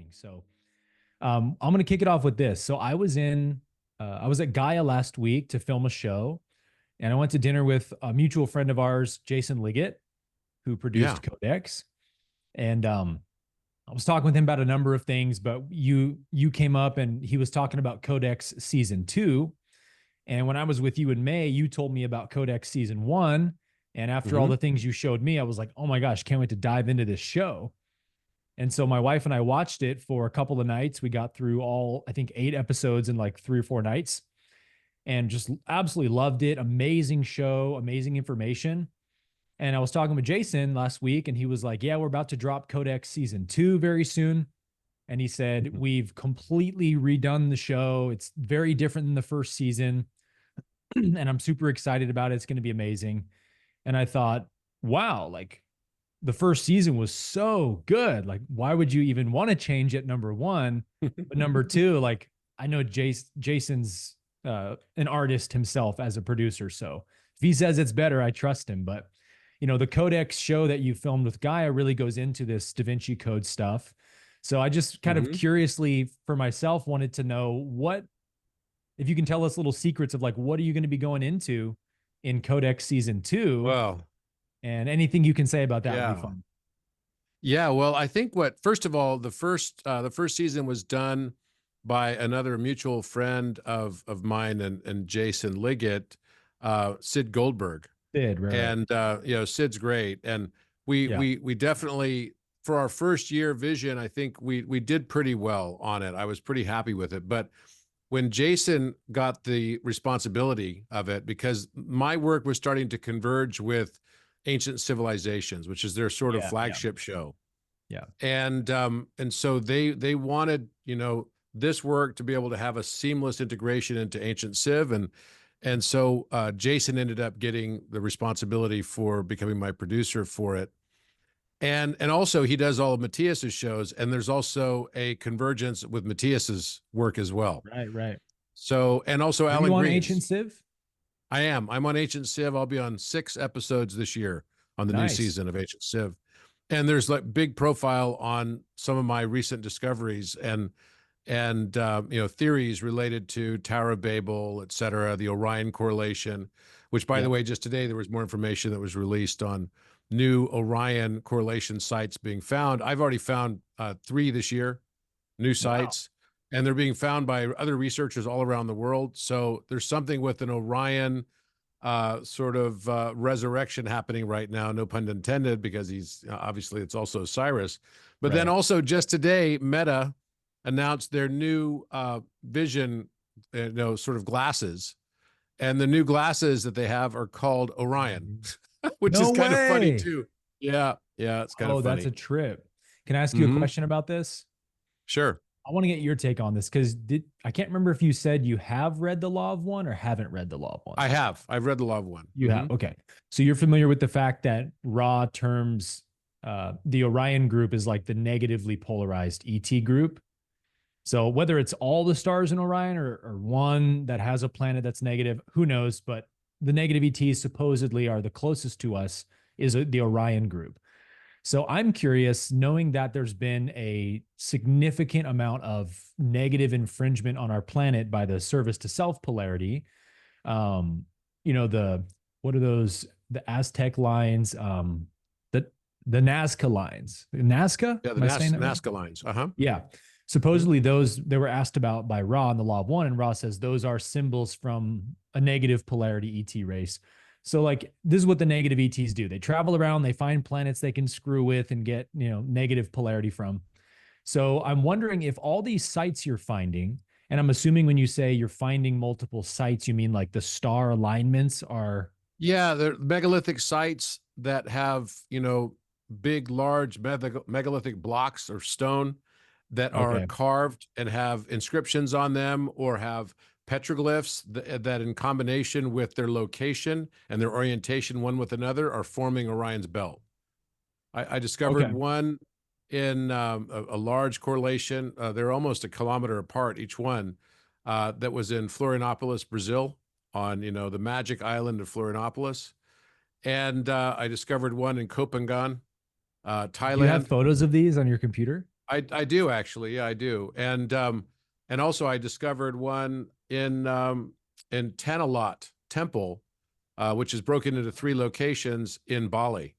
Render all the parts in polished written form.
traveling. So I'm going to kick it off with this. So I was at Gaia last week to film a show, and I went to dinner with a mutual friend of ours, Jason Liggett, who Yeah. produced Codex. And I was talking with him about a number of things, but you came up and he was talking about Codex season 2. And when I was with you in May, you told me about Codex season 1. And after all Hmm. the things you showed me, I was like, oh my gosh, can't wait to dive into this show. And so my wife and I watched it for a couple of nights. We got through all, I think, 8 episodes in like 3 or 4 nights and just absolutely loved it. Amazing show, amazing information. And I was talking with Jason last week, and he was like, yeah, we're about to drop Codex season 2 very soon. And he said, Hmm. we've completely redone the show. It's very different than the first season. And I'm super excited about it. It's going to be amazing. And I thought, wow, like the first season was so good. Like, why would you even want to change it? Number one, but number two, like I know Jason's an artist himself as a producer, so if he says it's better, I trust him. But the Codex show that you filmed with Gaia really goes into this Da Vinci Code stuff. So I just kind of Hmm. curiously for myself wanted to know what if you can tell us little secrets of like what are you going to be going into in Codex season 2, Well, and anything you can say about that would be yeah. fun. Yeah. Well, I think first of all, the first season was done by another mutual friend of mine and Jason Liggett, Sid Goldberg. Did right. And Sid's great. And we Yeah. we we definitely, for our first year vision, I think we did pretty well on it. I was pretty happy with it. But when Jason got the responsibility of it, because my work was starting to converge with Ancient Civilizations, which is their sort of Yeah. Yeah. flagship show, Yeah. and so they wanted this work to be able to have a seamless integration into Ancient Civ, and so Jason ended up getting the responsibility for becoming my producer for it. And also he does all of Matthias's shows, and there's also a convergence with Matthias's work as well. Right. Right. So, and also Are you Alan on Ancient Green's. Civ? I'm on Ancient Civ. I'll be on 6 episodes this year on the new Nice. season of Ancient Civ. And there's like big profile on some of my recent discoveries and theories related to Tower of Babel, et cetera, the Orion correlation, which, by the Yep. way, just today there was more information that was released on new Orion correlation sites being found. I've already found 3 this year, new Wow. sites, and they're being found by other researchers all around the world. So there's something with an Orion sort of resurrection happening right now, no pun intended, because he's obviously it's also Cyrus. But then Right. also just today, Meta announced their new vision, sort of glasses. And the new glasses that they have are called Orion, which No is kind of funny way. too. Yeah, yeah, it's kind of Oh, that's a funny. trip. Can I ask you a Hmm. question about this? Sure. I want to get your take on this because did I can't remember if you said you have read the Law of One or haven't read the Law of One. I have. I've read the Law of One. You Hmm. have. Okay. So you're familiar with the fact that Ra terms the Orion group is like the negatively polarized ET group. So whether it's all the stars in Orion or one that has a planet that's negative, who knows? But the negative ETs supposedly are the closest to us is the Orion group. So I'm curious, knowing that there's been a significant amount of negative infringement on our planet by the service to self polarity. Um, the what are those? The Aztec lines, the the Nazca lines. Nazca? Yeah, the Am I saying that right? Nazca lines. Uh huh. Yeah. Hmm. Supposedly those they were asked about by Ra in the Law of One, and Ra says those are symbols from a negative polarity ET race. So like this is what the negative ETs do. They travel around, they find planets they can screw with and get, negative polarity from. So I'm wondering if all these sites you're finding, and I'm assuming when you say you're finding multiple sites, you mean like the star alignments are Yeah, they're megalithic sites that have, big, large megalithic blocks or stone that are okay. carved and have inscriptions on them, or have petroglyphs that in combination with their location and their orientation one with another are forming Orion's belt. I discovered Okay. one in a large correlation. They're almost a kilometer apart, each one, that was in Florianopolis, Brazil, on the magic island of Florianopolis. And I discovered one in Kopangan, Do you have Thailand. photos of these on your computer? I do actually. Yeah, I do. And also I discovered one in Tanalot Temple, which is broken into 3 locations in Bali.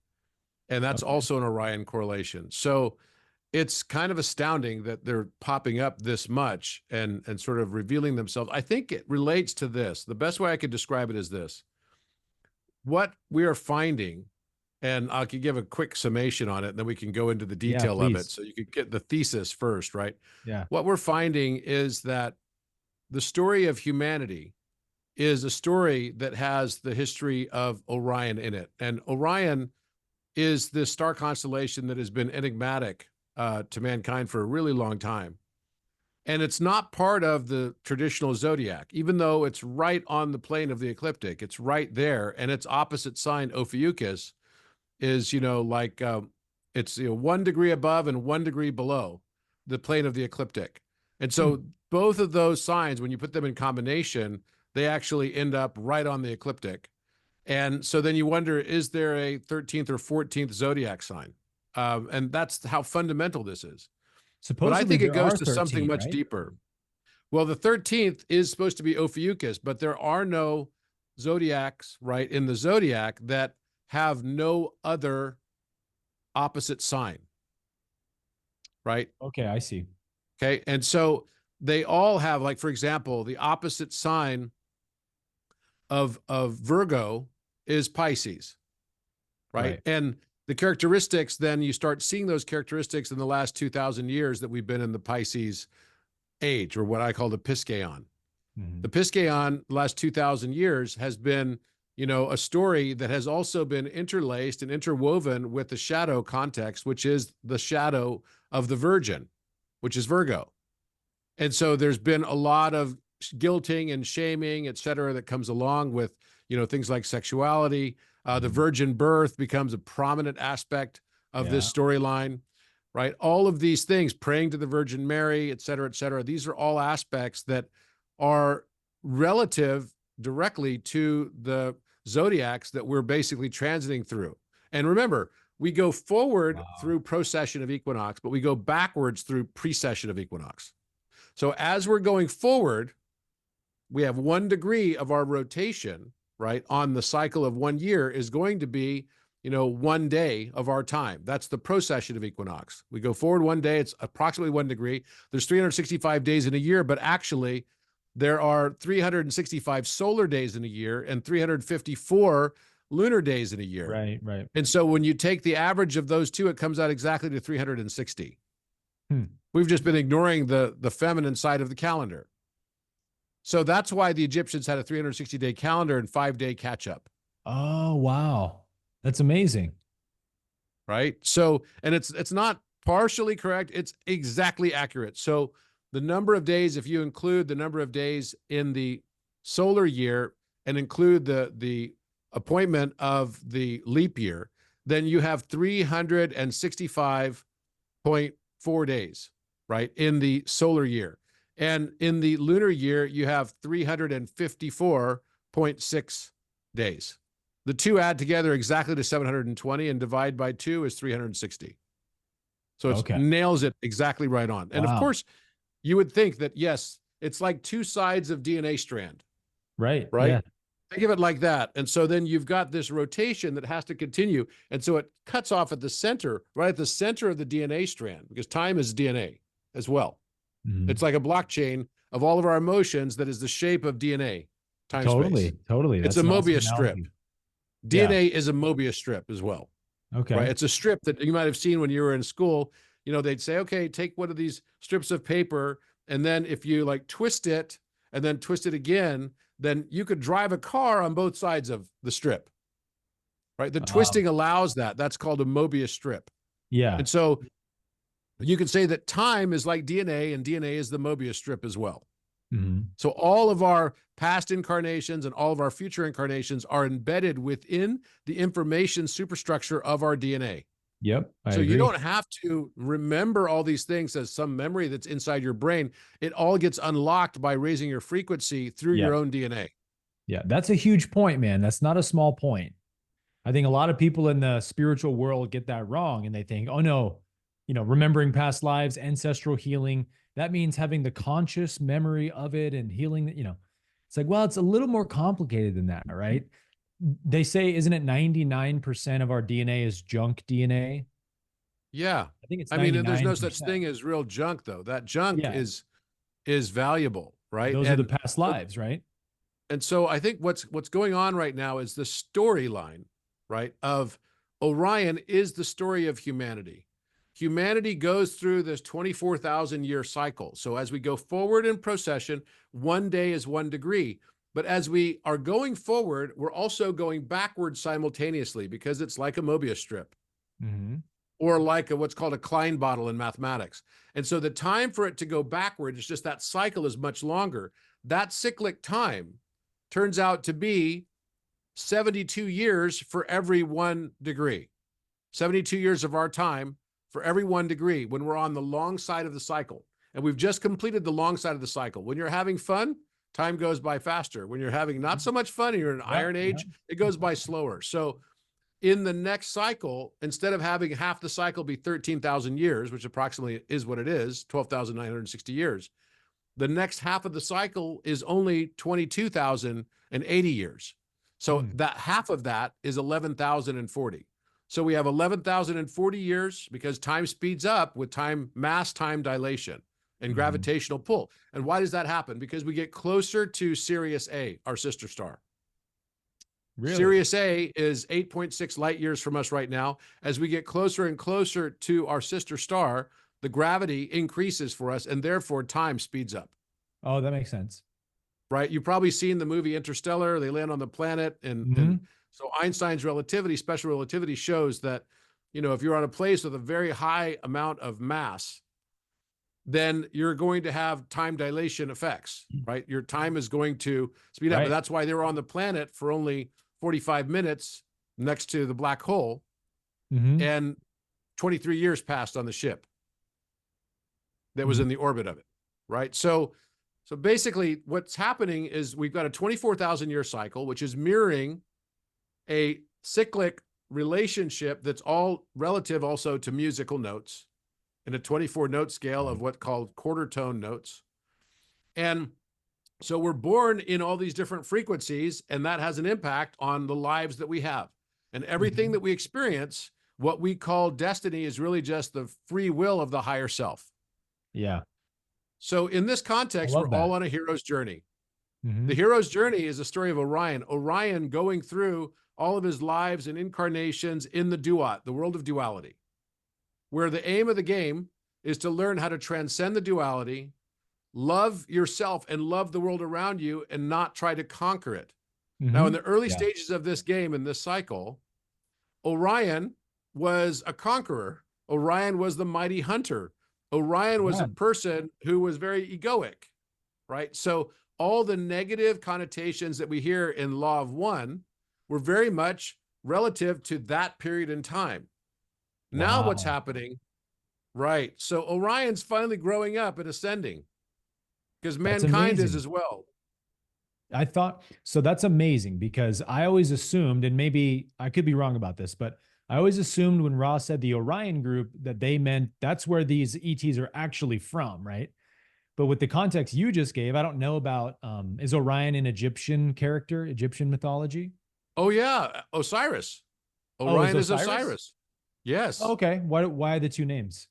And that's Okay. also an Orion correlation. So it's kind of astounding that they're popping up this much and sort of revealing themselves. I think it relates to this. The best way I could describe it is this. What we are finding, and I could give a quick summation on it, and then we can go into the Yeah, detail of it. please. So you could get the thesis first, right? Yeah. What we're finding is that the story of humanity is a story that has the history of Orion in it. And Orion is this star constellation that has been enigmatic to mankind for a really long time. And it's not part of the traditional zodiac, even though it's right on the plane of the ecliptic. It's right there, and its opposite sign, Ophiuchus, is like it's 1 degree above and 1 degree below the plane of the ecliptic. And Hmm. so both of those signs, when you put them in combination, they actually end up right on the ecliptic. And so then you wonder, is there a 13th or 14th zodiac sign? And that's how fundamental this is. But I Supposedly think it there goes are to something 13, much right? deeper. Well, the 13th is supposed to be Ophiuchus, but there are no zodiacs, right, in the zodiac that have no other opposite sign, right? Okay, I see. Okay. And so they all have, like, for example, the opposite sign of Virgo is Pisces, right? Right. And the characteristics, then you start seeing those characteristics in the last 2,000 years that we've been in the Pisces age, or what I call the Pisceon. Mhm. The Pisceon, the last 2,000 years, has been, a story that has also been interlaced and interwoven with the shadow context, which is the shadow of the Virgin, which is Virgo. And so there's been a lot of guilting and shaming, et cetera, that comes along with, things like sexuality. The Mhm. virgin birth becomes a prominent aspect of Yeah. this storyline, right? All of these things, praying to the Virgin Mary, et cetera, et cetera. These are all aspects that are relative directly to the zodiacs that we're basically transiting through. And remember, we go forward Wow. through procession of equinox, but we go backwards through precession of equinox. So as we're going forward, we have 1 degree of our rotation, right, on the cycle of 1 year is going to be, 1 day of our time. That's the procession of equinox. We go forward 1 day, it's approximately 1 degree. There's 365 days in a year, but actually there are 365 solar days in a year and 354 lunar days in a year. Right, right. And so when you take the average of those two, it comes out exactly to 360. Hmm. We've just been ignoring the feminine side of the calendar. So that's why the Egyptians had a 360-day calendar and 5-day catch up, Oh, wow. That's amazing. right? So, and it's not partially correct, it's exactly accurate. So the number of days, if you include the number of days in the solar year and include the appointment of the leap year, then you have 365.4 days, right, in the solar year. And in the lunar year, you have 354.6 days. The two add together exactly to 720, and divide by 2 is 360. So it Okay. nails it exactly right on. And of Wow. course, you would think that, yes, it's like two sides of DNA strand, Right. right? Yeah. Think of it like that. And so then you've got this rotation that has to continue. And so it cuts off at the center, right at the center of the DNA strand, because time is DNA as well. It's Mhm. like a blockchain of all of our emotions that is the shape of DNA, time space. Totally. Totally. It's a That's an awesome Mobius strip. analogy. Yeah. DNA is a Mobius strip as well, right? Okay. It's a strip that you might have seen when you were in school. They'd say, okay, take one of these strips of paper, and then if you like twist it and then twist it again, then you could drive a car on both sides of the strip, right? The twisting allows that. That's called a Mobius strip. Yeah. And so you can say that time is like DNA, and DNA is the Mobius strip as well. Mhm. So all of our past incarnations and all of our future incarnations are embedded within the information superstructure of our DNA. Yep. I So you agree. don't have to remember all these things as some memory that's inside your brain. It all gets unlocked by raising your frequency through Yeah. your own DNA. Yeah. That's a huge point, man. That's not a small point. I think a lot of people in the spiritual world get that wrong and they think, oh no, remembering past lives, ancestral healing. That means having the conscious memory of it and healing. It's like, well, it's a little more complicated than that, right? They say, isn't it 99% of our DNA is junk DNA? Yeah. I think it's I mean, and there's no such 99%. thing as real junk though. That junk Yeah. is valuable, right? Those are the past lives, right? And so I think what's going on right now is the storyline, right, of Orion is the story of humanity. Humanity goes through this 24,000 year cycle. So as we go forward in procession, one day is 1 degree. But as we are going forward, we're also going backwards simultaneously because it's like a Mobius strip or like what's called a Klein bottle in mathematics. And so the time for it to go backward, it's just that cycle is much longer. That cyclic time turns out to be 72 years for every 1 degree. 72 years of our time for every 1 degree when we're on the long side of the cycle. And we've just completed the long side of the cycle. When you're having fun, time goes by faster. When you're having not so much fun and you're in Iron Age, it goes by slower. So in the next cycle, instead of having half the cycle be 13,000 years, which approximately is what it is, 12,960 years, the next half of the cycle is only 22,080 years. So that half of that is 11,040. So we have 11,040 years because time speeds up with mass time dilation and gravitational pull. And why does that happen? Because we get closer to Sirius A, our sister star. Really? Sirius A is 8.6 light years from us right now. As we get closer and closer to our sister star, the gravity increases for us, and therefore time speeds up. Oh, that makes sense. Right? You've probably seen the movie Interstellar. They land on the planet, and so Einstein's relativity, special relativity, shows that, if you're on a place with a very high amount of mass, then you're going to have time dilation effects, right? Your time is going to speed up. And that's why they were on the planet for only 45 minutes next to the black hole, and 23 years passed on the ship that was in the orbit of it, right? So basically what's happening is we've got a 24,000 year cycle, which is mirroring a cyclic relationship that's all relative also to musical notes in a 24 note scale of what's called quarter tone notes. And so we're born in all these different frequencies, and that has an impact on the lives that we have. And everything that we experience, what we call destiny, is really just the free will of the higher self. Yeah. So in this context, we're all on a hero's journey. The hero's journey is a story of Orion. Orion going through all of his lives and incarnations in the duat, the world of duality, where the aim of the game is to learn how to transcend the duality, love yourself and love the world around you, and not try to conquer it. Now, in the early stages of this game, in this cycle, Orion was a conqueror. Orion was the mighty hunter. Orion was a person who was very egoic, right? So all the negative connotations that we hear in Law of One were very much relative to that period in time. Now what's happening, right? So Orion's finally growing up and ascending because mankind is as well. I thought, so that's amazing because I always assumed, and maybe I could be wrong about this, but I always assumed when Ross said the Orion group that they meant that's where these ETs are actually from, right? But with the context you just gave, I don't know about, is Orion an Egyptian character, Egyptian mythology? Oh yeah, Osiris. Orion is Osiris. Yes. Okay. Why the two names?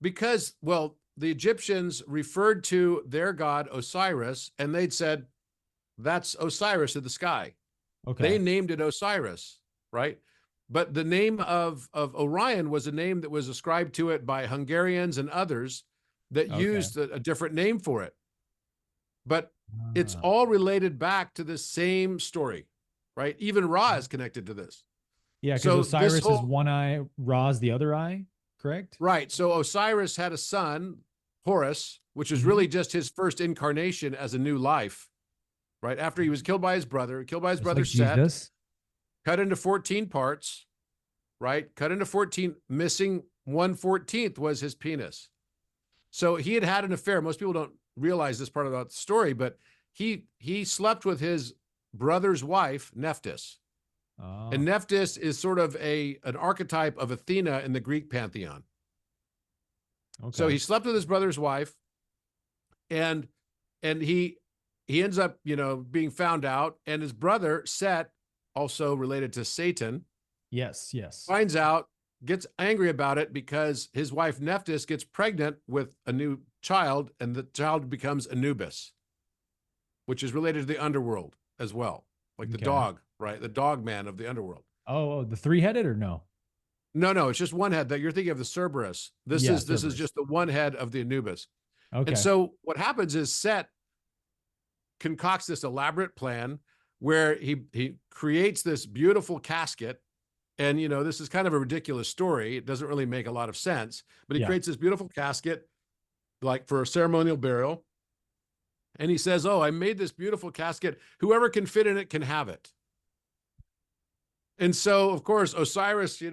Because, well, the Egyptians referred to their god Osiris, and they'd said, that's Osiris of the sky. Okay. They named it Osiris, right? But the name of Orion was a name that was ascribed to it by Hungarians and others that used a different name for it. But it's all related back to the same story, right? Even Ra is connected to this. Yeah, because Osiris is one eye, Ra's the other eye, correct? Right. So Osiris had a son, Horus, which is really just his first incarnation as a new life, right? After he was killed by his brother, Set, Jesus. Cut into 14 parts, right? Cut into 14, missing 1/14 was his penis. So he had an affair. Most people don't realize this part about the story, but he slept with his brother's wife, Nephthys. And Nephthys is sort of an archetype of Athena in the Greek pantheon. So Okay. he slept with his brother's wife, and he ends up, being found out, and his brother Set, also related to Satan, Yes. Yes. finds out, gets angry about it because his wife Nephthys gets pregnant with a new child, and the child becomes Anubis, which is related to the underworld as well, like the Okay. dog, right? The dog man of the underworld. Oh, the three-headed or no? No, it's just one head. That you're thinking of the Cerberus. This Yeah, is this is Cerberus. just the one head of the Anubis. And Okay. so what happens is Set concocts this elaborate plan where he creates this beautiful casket. And this is kind of a ridiculous story. It doesn't really make a lot of sense, but he Yeah. creates this beautiful casket like for a ceremonial burial. And he says, "Oh, I made this beautiful casket. Whoever can fit in it can have it." And so, of course, Osiris,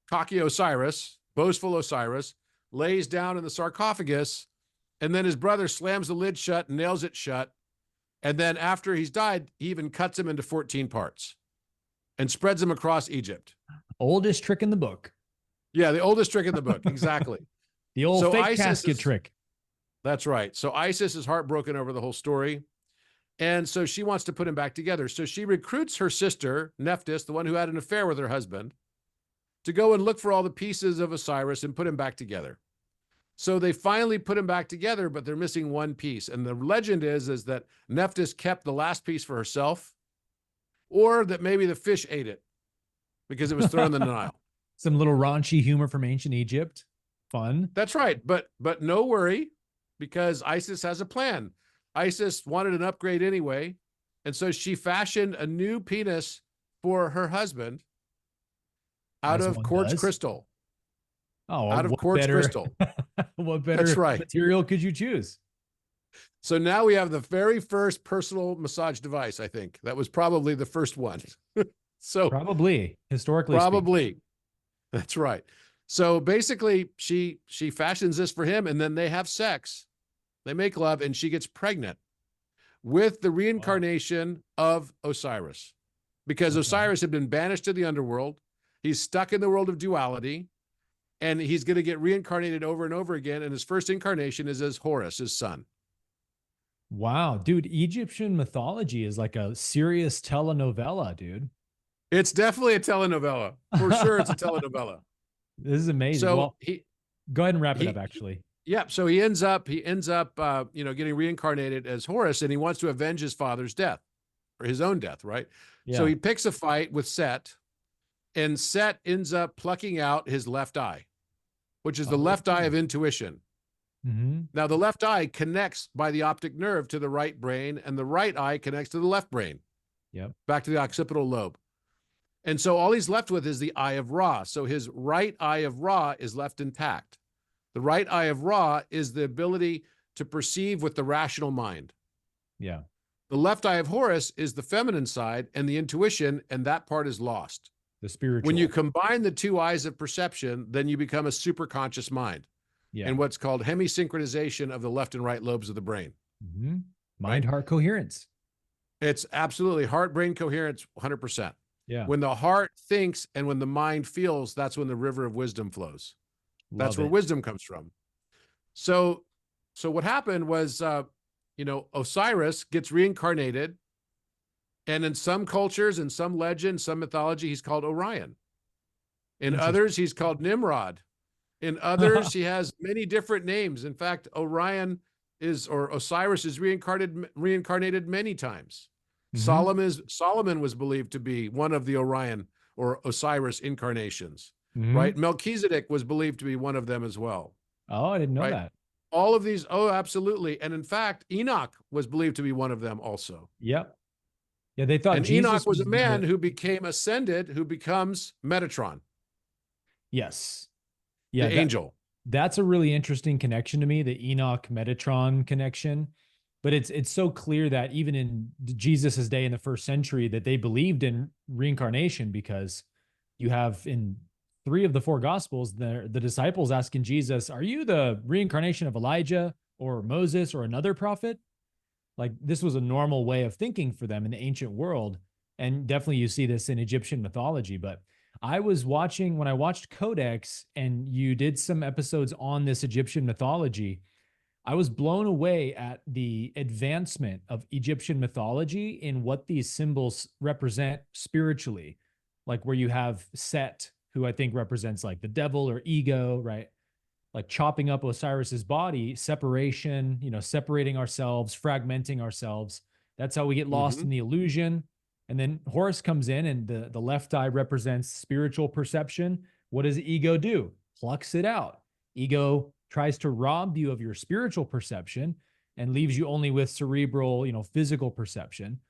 cocky Osiris, boastful Osiris, lays down in the sarcophagus, and then his brother slams the lid shut and nails it shut. And then after he's died, he even cuts him into 14 parts and spreads them across Egypt. Oldest trick in the book. Yeah, the oldest trick in the book. Exactly. The old So fake Isis casket trick. That's right. So Isis is heartbroken over the whole story. And so she wants to put him back together. So she recruits her sister, Nephthys, the one who had an affair with her husband, to go and look for all the pieces of Osiris and put him back together. So they finally put him back together, but they're missing one piece. And the legend is that Nephthys kept the last piece for herself, or that maybe the fish ate it because it was thrown in the Nile. Some little raunchy humor from ancient Egypt. Fun. That's right. But no worry, because Isis has a plan. Isis wanted an upgrade anyway. And so she fashioned a new penis for her husband out As of one quartz does. crystal. Oh, Out of what quartz better, crystal. what That's better right. material could you choose? So now we have the very first personal massage device, I think. That was probably the first one. So Probably, historically speaking. probably. That's right. So basically, she fashions this for him, and then they have sex. They make love, and she gets pregnant with the reincarnation of Osiris, because Okay. Osiris had been banished to the underworld. He's stuck in the world of duality, and he's going to get reincarnated over and over again. And his first incarnation is as Horus, his son. Wow, dude, Egyptian mythology is like a serious telenovela, dude. It's definitely a telenovela. For sure, it's a telenovela. This is amazing. So Well, go ahead and wrap it up, actually. yeah. So he ends up, getting reincarnated as Horus, and he wants to avenge his father's death, or his own death, right? Yeah. So he picks a fight with Set, and Set ends up plucking out his left eye, which is the left eye of intuition. Mm-hmm. Now, the left eye connects by the optic nerve to the right brain, and the right eye connects to the left brain. Yep. Back to the occipital lobe. And so all he's left with is the eye of Ra. So his right eye of Ra is left intact. The right eye of Ra is the ability to perceive with the rational mind. Yeah. The left eye of Horus is the feminine side and the intuition, and that part is lost. The spiritual. When you combine the two eyes of perception, then you become a superconscious mind. Yeah. And what's called hemisynchronization of the left and right lobes of the brain. Mm-hmm. Mind-heart coherence. It's absolutely heart-brain coherence, 100%. Yeah. When the heart thinks and when the mind feels, that's when the river of wisdom flows. That's where wisdom comes from. So what happened was, Osiris gets reincarnated, and in some cultures, in some legend, some mythology, he's called Orion. In others, he's called Nimrod. In others, he has many different names. In fact, Osiris is reincarnated many times. Mm-hmm. Solomon was believed to be one of the Orion or Osiris incarnations, right? Melchizedek was believed to be one of them as well. Oh, I didn't know that. All of these, absolutely. And in fact, Enoch was believed to be one of them also. Yep. Yeah, they thought Jesus Enoch was a man who became ascended, who becomes Metatron. Yes. Yeah, the angel. That's a really interesting connection to me, the Enoch Metatron connection. But it's so clear that even in Jesus's day in the first century that they believed in reincarnation, because you have in 3 of the 4 gospels, the disciples asking Jesus, "Are you the reincarnation of Elijah or Moses or another prophet?" Like, this was a normal way of thinking for them in the ancient world. And definitely you see this in Egyptian mythology. But I was watching when I watched Codex and you did some episodes on this Egyptian mythology. I was blown away at the advancement of Egyptian mythology in what these symbols represent spiritually. Like where you have Set, who I think represents like the devil or ego, right? Like chopping up Osiris's body, separation, separating ourselves, fragmenting ourselves. That's how we get lost in Hmm. the illusion. And then Horus comes in, and the left eye represents spiritual perception. What does ego do? Plucks it out. Ego tries to rob you of your spiritual perception and leaves you only with cerebral, physical perception.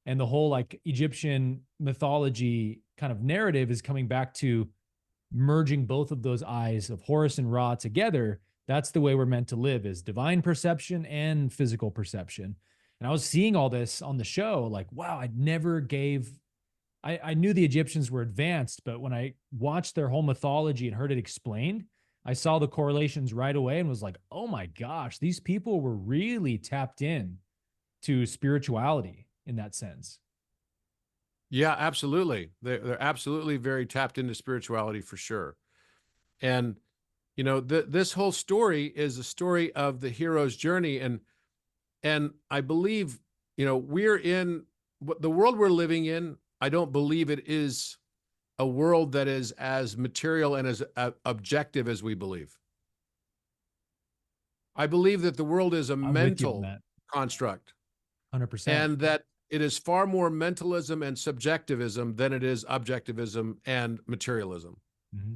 And the whole like Egyptian mythology kind of narrative is coming back to merging both of those eyes of Horus and Ra together. That's the way we're meant to live, is divine perception and physical perception. And I was seeing all this on the show, like, wow, I knew the Egyptians were advanced, but when I watched their whole mythology and heard it explained, I saw the correlations right away and was like, oh my gosh, these people were really tapped in to spirituality in that sense. Yeah, absolutely. They're absolutely very tapped into spirituality for sure. And this whole story is a story of the hero's journey, and I believe we're in the world we're living in. I don't believe it is a world that is as material and as objective as we believe. I believe that the world is a I'm with you on mental that. construct, 100%. and that it is far more mentalism and subjectivism than it is objectivism and materialism. Mm-hmm.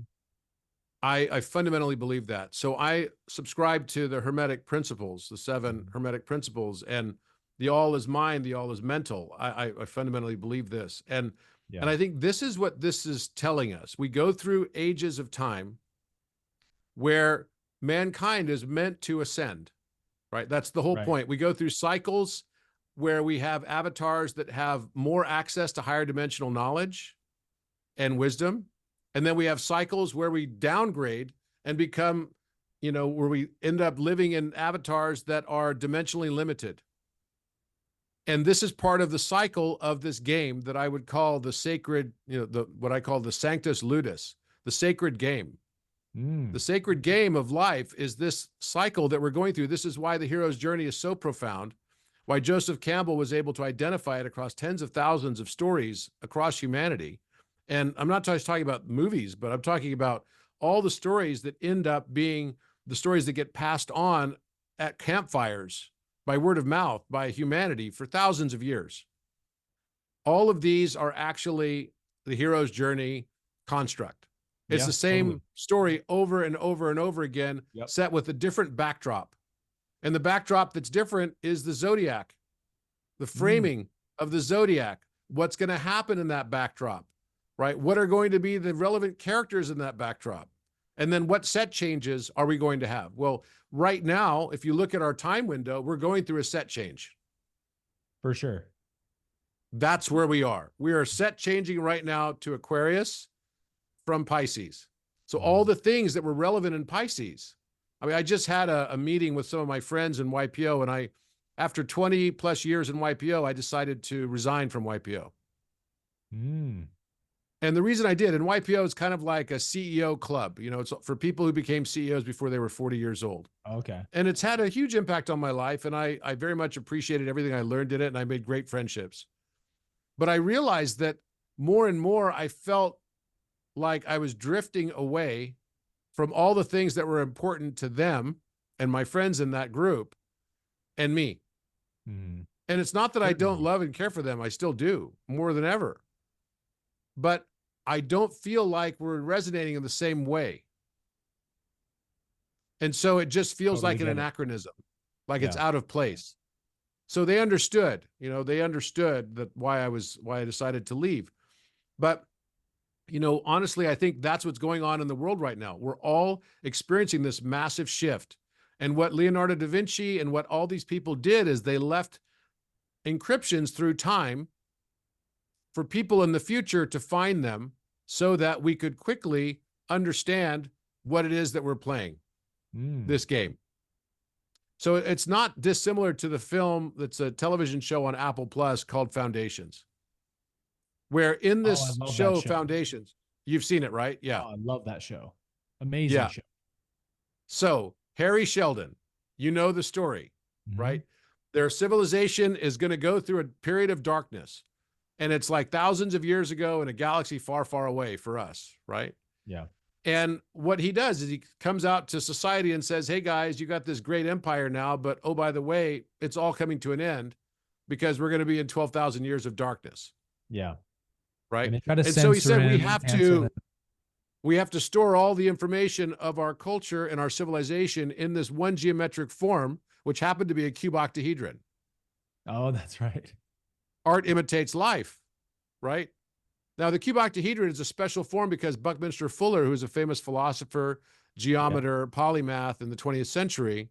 I fundamentally believe that. So I subscribe to the Hermetic principles, the 7 Hermetic principles, and the all is mind, the all is mental. I fundamentally believe this. And Yeah. I think this is what this is telling us. We go through ages of time where mankind is meant to ascend, right? That's the whole Right. point. We go through cycles where we have avatars that have more access to higher dimensional knowledge and wisdom. And then we have cycles where we downgrade and become, where we end up living in avatars that are dimensionally limited. And this is part of the cycle of this game that I would call the sacred, what I call the sanctus ludus, the sacred game. Mm. The sacred game of life is this cycle that we're going through. This is why the hero's journey is so profound, why Joseph Campbell was able to identify it across tens of thousands of stories across humanity. And I'm not just talking about movies, but I'm talking about all the stories that end up being the stories that get passed on at campfires by word of mouth by humanity for thousands of years. All of these are actually the hero's journey construct. It's Yeah, the same totally. story over and over and over again, Yep. set with a different backdrop. And the backdrop that's different is the zodiac, the Mm. framing of the zodiac, what's going to happen in that backdrop, right? What are going to be the relevant characters in that backdrop? And then what set changes are we going to have? Well, right now, if you look at our time window, we're going through a set change. For sure. That's where we are. We are set changing right now to Aquarius from Pisces. So all the things that were relevant in Pisces. I mean, I just had a meeting with some of my friends in YPO, and after 20 plus years in YPO, I decided to resign from YPO. Mm. And the reason I did, and YPO is kind of like a CEO club, it's for people who became CEOs before they were 40 years old. Okay. And it's had a huge impact on my life, and I very much appreciated everything I learned in it, and I made great friendships. But I realized that more and more I felt like I was drifting away from all the things that were important to them and my friends in that group and me. Mm. And it's not that I don't Certainly. love and care for them. I still do, more than ever. But I don't feel like we're resonating in the same way. And so it just feels Totally like an get it. anachronism, like it's Yeah. out of place. So they understood, they understood that why I decided to leave. But honestly, I think that's what's going on in the world right now. We're all experiencing this massive shift. And what Leonardo da Vinci and what all these people did is they left encryptions through time for people in the future to find them so that we could quickly understand what it is that we're playing Mm. this game. So it's not dissimilar to the film that's a television show on Apple Plus called Foundations, where in Oh, I this love that show, show. Foundations, You've seen it, right? Yeah. Oh, I love that show. Amazing Yeah. show. So Harry Sheldon, you know the story, Mhm. right? Their civilization is going to go through a period of darkness. And it's like thousands of years ago in a galaxy far, far away for us, right? Yeah. And what he does is he comes out to society and says, hey guys, you got this great empire now, but oh, by the way, it's all coming to an end because we're going to be in 12,000 years of darkness, Yeah. right? And they try to And so he censor said, him and cancel him. we have to store all the information of our culture and our civilization in this one geometric form, which happened to be a cuboctahedron. Oh, that's right. Art imitates life, right? Now, the cuboctahedron is a special form because Buckminster Fuller, who's a famous philosopher, Yeah. geometer, polymath in the 20th century,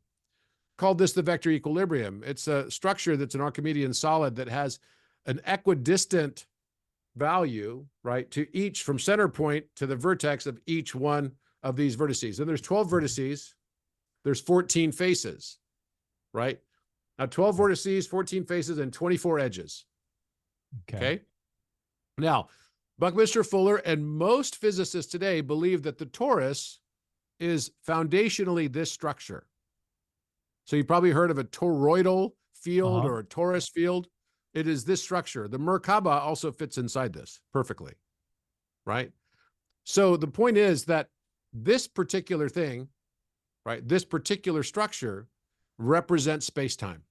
called this the vector equilibrium. It's a structure that's an Archimedean solid that has an equidistant value, right, to each from center point to the vertex of each one of these vertices. And there's 12 vertices, there's 14 faces, right? Now, 12 vertices, 14 faces, and 24 edges. Okay. Now, Buckminster Fuller and most physicists today believe that the torus is foundationally this structure. So you probably heard of a toroidal field or a torus field. It is this structure. The Merkaba also fits inside this perfectly, right? So the point is that this particular thing, right, this particular structure represents space-time.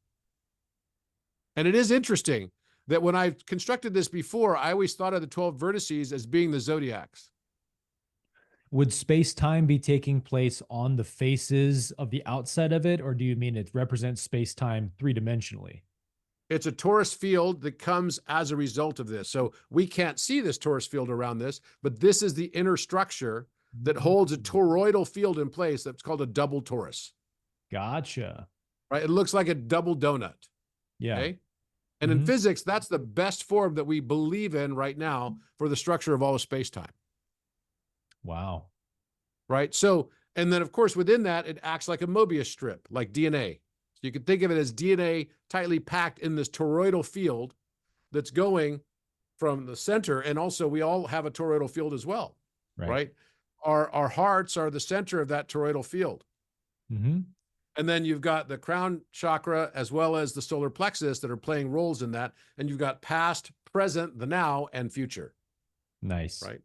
And it is interesting that when I've constructed this before, I always thought of the 12 vertices as being the zodiacs. Would space-time be taking place on the faces of the outside of it, or do you mean it represents space-time three-dimensionally? It's a torus field that comes as a result of this. So we can't see this torus field around this, but this is the inner structure that holds a toroidal field in place that's called a double torus. Gotcha. Right? It looks like a double donut. Yeah. Okay? And in physics, that's the best form that we believe in right now for the structure of all of space-time. Wow. Right? So, and then of course, within that, it acts like a Mobius strip, like DNA. So you can think of it as DNA tightly packed in this toroidal field that's going from the center. And also, we all have a toroidal field as well, right? Our hearts are the center of that toroidal field. And then you've got the crown chakra as well as the solar plexus that are playing roles in that. And you've got past, present, the now, and future. Nice. Right?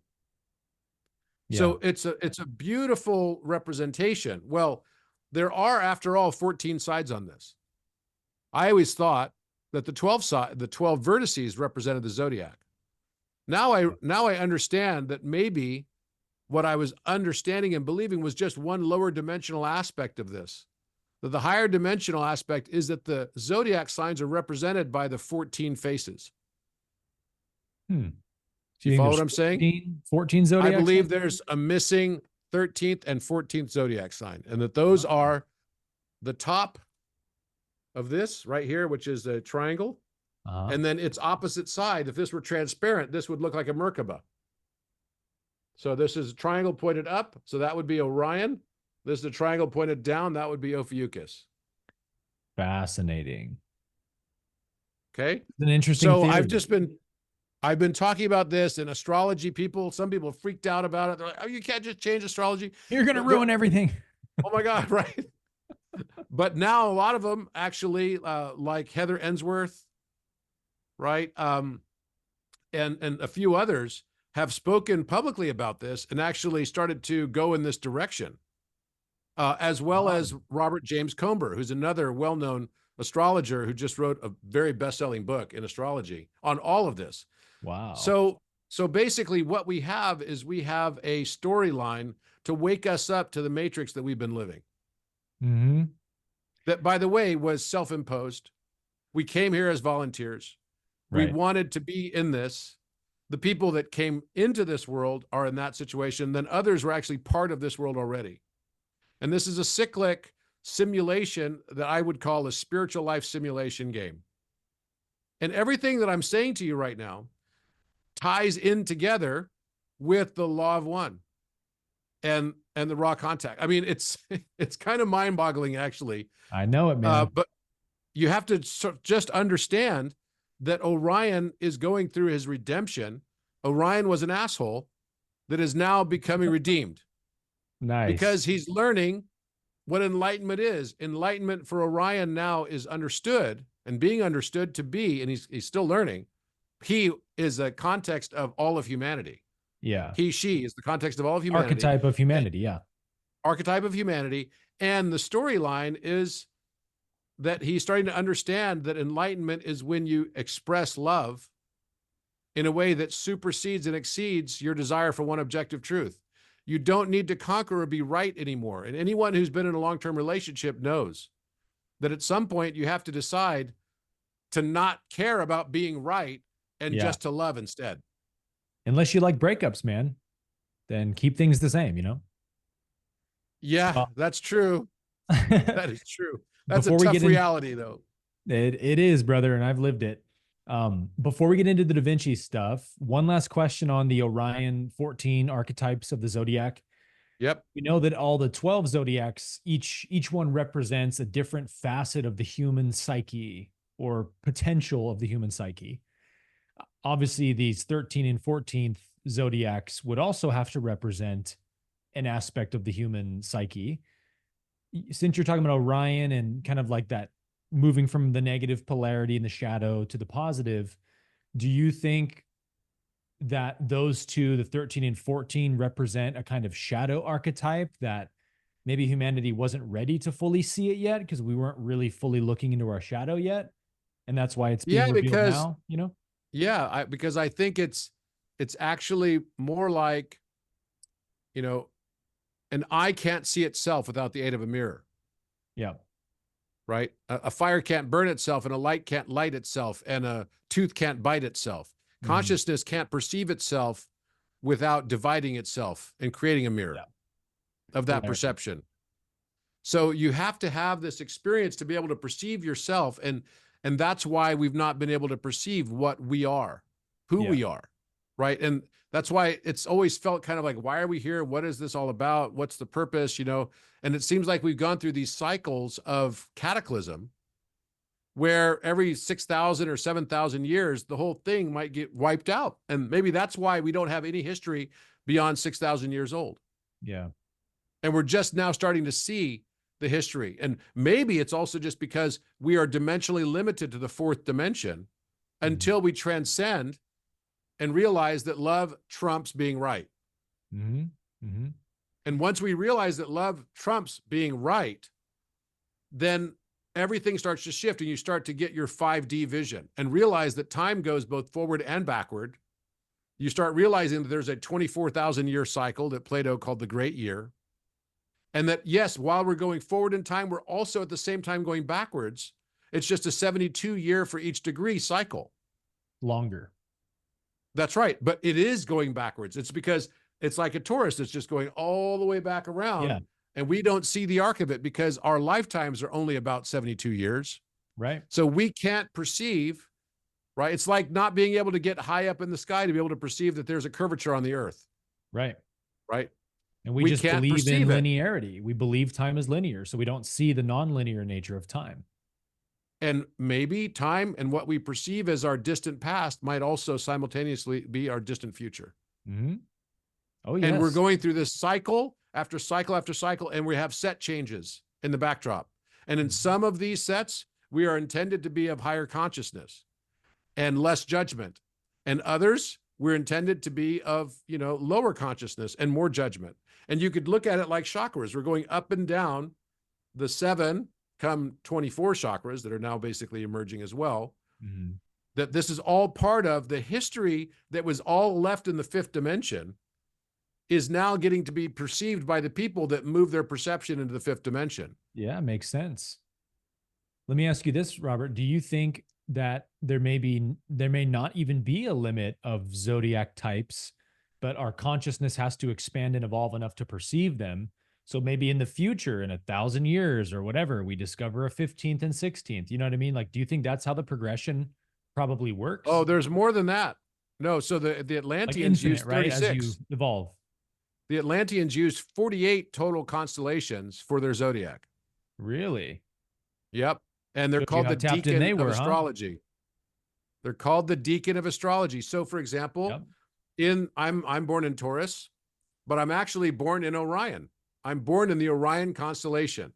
Yeah. So it's a beautiful representation. Well, there are, after all, 14 sides on this. I always thought that the 12 vertices represented the zodiac. Now I understand that maybe what I was understanding and believing was just one lower dimensional aspect of this. That the higher dimensional aspect is that the zodiac signs are represented by the 14 faces. So you follow what I'm saying? 14 zodiac I believe signs? there's a missing 13th and 14th zodiac sign, and that those are the top of this right here, which is a triangle, and then its opposite side. If this were transparent, this would look like a Merkaba. So this is a triangle pointed up, so that would be Orion. This is a triangle pointed down, that would be Ophiuchus. Fascinating. Okay. It's an interesting theory. I've been talking about this in astrology. Some people freaked out about it. They're like, oh, you can't just change astrology. You're going to ruin everything. Oh my God, right? But now a lot of them actually, like Heather Ensworth, right? And a few others have spoken publicly about this and actually started to go in this direction, as well as Robert James Comber, who's another well-known astrologer who just wrote a very best-selling book in astrology on all of this. Wow. So basically what we have is we have a storyline to wake us up to the matrix that we've been living. That, by the way, was self-imposed. We came here as volunteers. We wanted to be in this. The people that came into this world are in that situation. Then others were actually part of this world already. And this is a cyclic simulation that I would call a spiritual life simulation game. And everything that I'm saying to you right now ties in together with the law of one and the raw contact. I mean, it's kind of mind-boggling, actually. I know it, man. But you have to just understand that Orion is going through his redemption. Orion was an asshole, that is now becoming redeemed Nice. because he's learning what enlightenment is. Enlightenment for Orion now is understood and being understood to be, and he's still learning. He is a context of all of humanity. Yeah. He, she is the context of all of humanity. Archetype of humanity. Yeah. Archetype of humanity. And the storyline is that he's starting to understand that enlightenment is when you express love in a way that supersedes and exceeds your desire for one objective truth. You don't need to conquer or be right anymore. And anyone who's been in a long-term relationship knows that at some point you have to decide to not care about being right and Yeah. just to love instead. Unless you like breakups, man, then keep things the same, you know? Yeah, that's true. That is true. That's a Before we tough get in, reality, though. it is, brother, and I've lived it. Before we get into the Da Vinci stuff, one last question on the Orion 14 archetypes of the zodiac. Yep. We know that all the 12 zodiacs, each one represents a different facet of the human psyche or potential of the human psyche. Obviously, these 13 and 14th zodiacs would also have to represent an aspect of the human psyche. Since you're talking about Orion and kind of like that moving from the negative polarity in the shadow to the positive, do you think that those two, the 13 and 14, represent a kind of shadow archetype that maybe humanity wasn't ready to fully see it yet because we weren't really fully looking into our shadow yet? And that's why it's being revealed now, you know? Yeah, because I think it's actually more like, you know, an eye can't see itself without the aid of a mirror. Yeah. Right? A fire can't burn itself, and a light can't light itself, and a tooth can't bite itself. Mhm. Consciousness can't perceive itself without dividing itself and creating a mirror of that perception. So you have to have this experience to be able to perceive yourself, and that's why we've not been able to perceive what we are, who we are, right? And that's why it's always felt kind of like, why are we here? What is this all about? What's the purpose, you know? And it seems like we've gone through these cycles of cataclysm where every 6,000 or 7,000 years, the whole thing might get wiped out. And maybe that's why we don't have any history beyond 6,000 years old. Yeah. And we're just now starting to see the history. And maybe it's also just because we are dimensionally limited to the fourth dimension until we transcend and realize that love trumps being right. And once we realize that love trumps being right, then everything starts to shift and you start to get your 5D vision and realize that time goes both forward and backward. You start realizing that there's a 24,000 year cycle that Plato called the Great Year. And that, yes, while we're going forward in time, we're also at the same time going backwards. It's just a 72 year for each degree cycle. Longer. That's right. But it is going backwards. It's because it's like a torus that's just going all the way back around. Yeah. And we don't see the arc of it because our lifetimes are only about 72 years. Right. So we can't perceive, right? It's like not being able to get high up in the sky to be able to perceive that there's a curvature on the earth. Right. Right. And we just believe in linearity. We believe time is linear, so we don't see the nonlinear nature of time. And maybe time and what we perceive as our distant past might also simultaneously be our distant future. Oh, yes. And we're going through this cycle after cycle after cycle, and we have set changes in the backdrop. And in some of these sets, we are intended to be of higher consciousness and less judgment. And others, we're intended to be of, you know, lower consciousness and more judgment. And you could look at it like chakras. We're going up and down. The 7 come 24 chakras that are now basically emerging as well. That this is all part of the history that was all left in the 5th dimension is now getting to be perceived by the people that move their perception into the 5th dimension. Yeah, makes sense. Let me ask you this, Robert. Do you think that there may not even be a limit of zodiac types, but our consciousness has to expand and evolve enough to perceive them? So maybe in the future, in 1,000 years or whatever, we discover a 15th and 16th. You know what I mean? Like, do you think that's how the progression probably works? Oh, there's more than that. No, so the Atlanteans like used 36. Right? As you evolve. The Atlanteans used 48 total constellations for their zodiac. Really? Yep. And they're called the deacon of astrology. They're called the deacon of astrology. So for example, I'm born in Taurus. but I'm actually born in Orion. I'm born in the Orion constellation.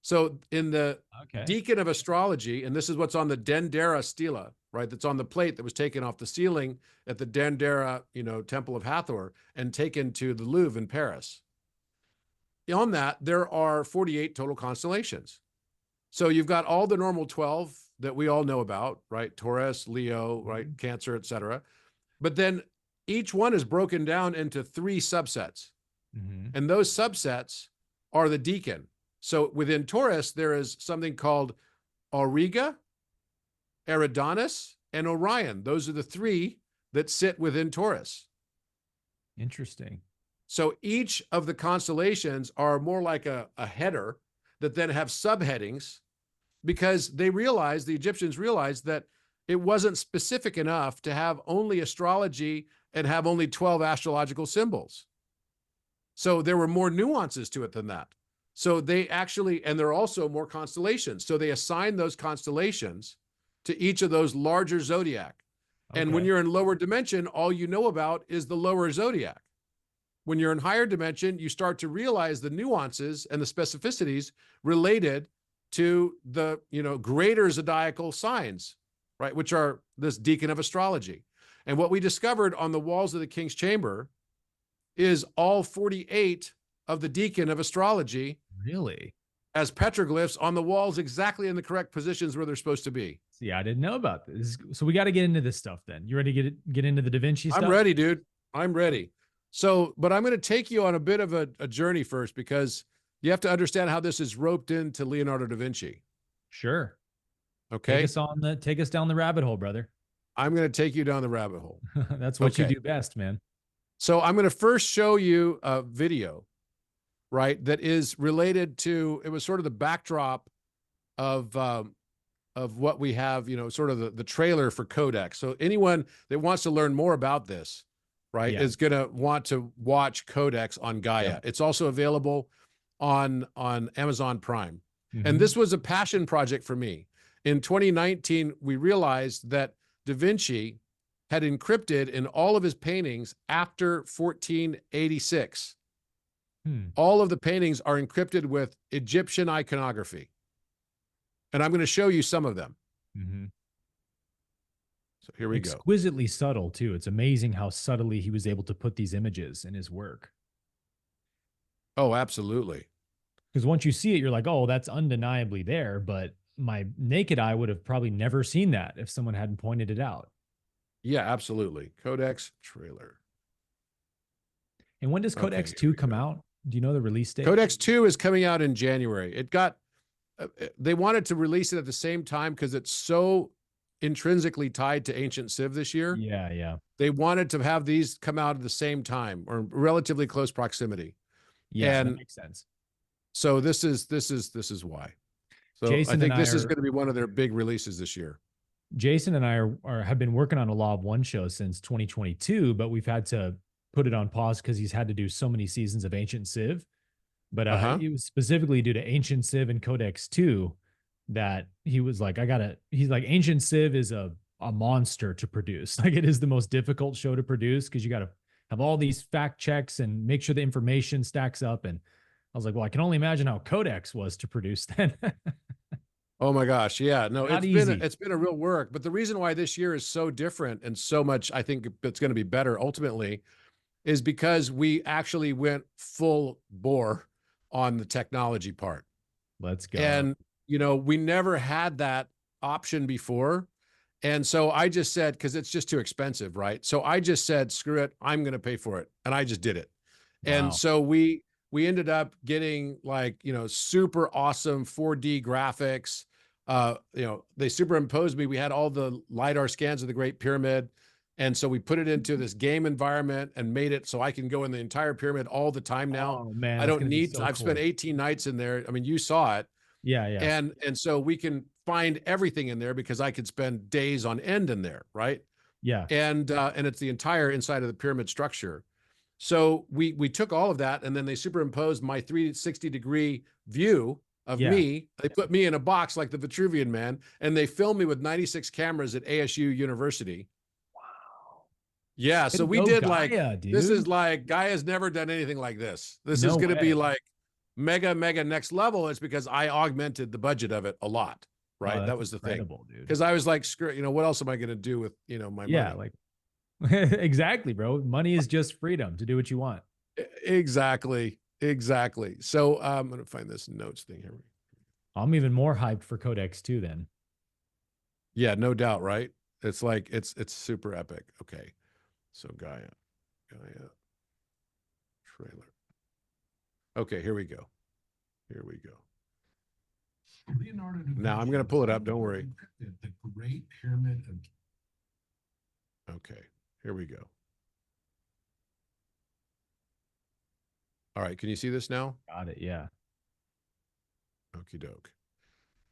So in the Okay. Deacon of Astrology, and this is what's on the Dendera stela, right? That's on the plate that was taken off the ceiling at the Dendera, Temple of Hathor and taken to the Louvre in Paris. On that, there are 48 total constellations. So you've got all the normal 12 that we all know about, right? Taurus, Leo, right? Cancer, etc. But then each one is broken down into 3 subsets. And those subsets are the deacon. So within Taurus, there is something called Auriga, Eridanus, and Orion. Those are the 3 that sit within Taurus. Interesting. So each of the constellations are more like a header that then have subheadings, because the Egyptians realized that it wasn't specific enough to have only astrology and have only 12 astrological symbols. So there were more nuances to it than that. So they actually, and there are also more constellations. So they assign those constellations to each of those larger zodiac. Okay. And when you're in lower dimension, all you know about is the lower zodiac. When you're in higher dimension, you start to realize the nuances and the specificities related to the, greater zodiacal signs, right? Which are this Deacon of Astrology. And what we discovered on the walls of the King's Chamber is all 48 of the Deacon of Astrology. Really? As petroglyphs on the walls, exactly in the correct positions where they're supposed to be. See, I didn't know about this. So we got to get into this stuff then. You ready to get into the Da Vinci stuff? I'm ready, dude. I'm ready. So, but I'm going to take you on a bit of a journey first, because you have to understand how this is roped into Leonardo da Vinci. Sure. Okay. Take us down the rabbit hole, brother. I'm going to take you down the rabbit hole. That's what you do best, man. So I'm going to first show you a video, right, that is related to, it was sort of the backdrop of what we have, sort of the trailer for Codex. So anyone that wants to learn more about this, right, is going to want to watch Codex on Gaia. Yep. It's also available on Amazon Prime. And this was a passion project for me. In 2019, we realized that Da Vinci had encrypted in all of his paintings after 1486. All of the paintings are encrypted with Egyptian iconography. And I'm going to show you some of them. So here we go. Exquisitely subtle, too. It's amazing how subtly he was able to put these images in his work. Oh, absolutely. Because once you see it, you're like, oh, that's undeniably there. But my naked eye would have probably never seen that if someone hadn't pointed it out. Yeah, absolutely. Codex trailer. And when does Codex 2 come out? Do you know the release date? Codex 2 is coming out in January. It got, they wanted to release it at the same time because it's so intrinsically tied to ancient Civ this year. Yeah, yeah. They wanted to have these come out at the same time or relatively close proximity. Yeah, and that makes sense. So this is why. So Jason, I think this is going to be one of their big releases this year. Jason and I have been working on a Law of One show since 2022, but we've had to put it on pause because he's had to do so many seasons of Ancient Civ. But it was specifically due to Ancient Civ and Codex 2 that he was like, he's like, Ancient Civ is a monster to produce. Like, it is the most difficult show to produce because you got to have all these fact checks and make sure the information stacks up. And I was like, well, I can only imagine how Codex was to produce then. Oh my gosh. Yeah, no, it's been a real work. But the reason why this year is so different and so much, I think it's going to be better ultimately, is because we actually went full bore on the technology part. Let's go. And, we never had that option before. And so I just said, because it's just too expensive, right? So I just said, screw it, I'm going to pay for it. And I just did it. Wow. And so we ended up getting super awesome 4D graphics. They superimposed me. We had all the LiDAR scans of the Great Pyramid. And so we put it into this game environment and made it so I can go in the entire pyramid all the time now. Oh, man, I don't need to. I've spent 18 nights in there. I mean, you saw it. Yeah, yeah. And so we can find everything in there because I could spend days on end in there, right? Yeah. And it's the entire inside of the pyramid structure. So we took all of that, and then they superimposed my 360-degree view of me. They put me in a box like the Vitruvian Man, and they filmed me with 96 cameras at ASU University. Wow. Yeah, Way so to we go, did like, Gaia, this is dude. like, Gaia's never done anything like this. This is No going to be way. like mega, mega next level. It's because I augmented the budget of it a lot, Oh, right? That that's was the thing. incredible, dude. Because I was like, screw, what else am I going to do with, my Yeah, money? like exactly, bro. Money is just freedom to do what you want. Exactly. Exactly. So I'm going to find this notes thing here. I'm even more hyped for Codex 2 then. Yeah, no doubt, right? It's like, it's super epic. Okay. So Gaia trailer. Okay, here we go. Here we go. Leonardo da Vinci Now I'm going to pull it up. Don't worry. encrypted the Great Pyramid of Okay, here we go. All right, can you see this now? Got it. Yeah. Okie doke.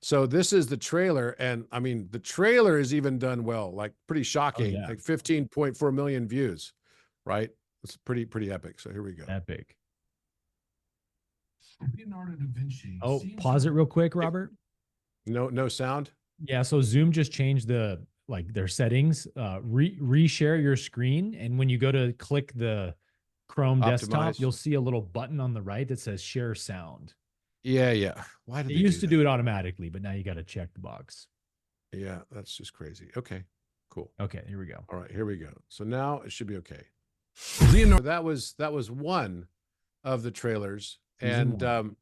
So this is the trailer, and I mean, the trailer is even done well, like pretty Oh, shocking, yeah. like 15.4 million views, right? It's pretty epic. So here we go. Epic. Leonardo da Vinci. Oh, seems pause to- it real quick, Robert. No sound. Yeah, so Zoom just changed their settings. Reshare your screen, and when you go to click the Chrome desktop, Optimize. you'll see a little button on the right that says share sound. Yeah. Why did It they used to do do it automatically, but now you got to check the box. that? Yeah, that's just crazy. Okay, cool. Okay, here we go. All right, here we go. So now it should be okay. Leonardo. That was one of the trailers, Season and one.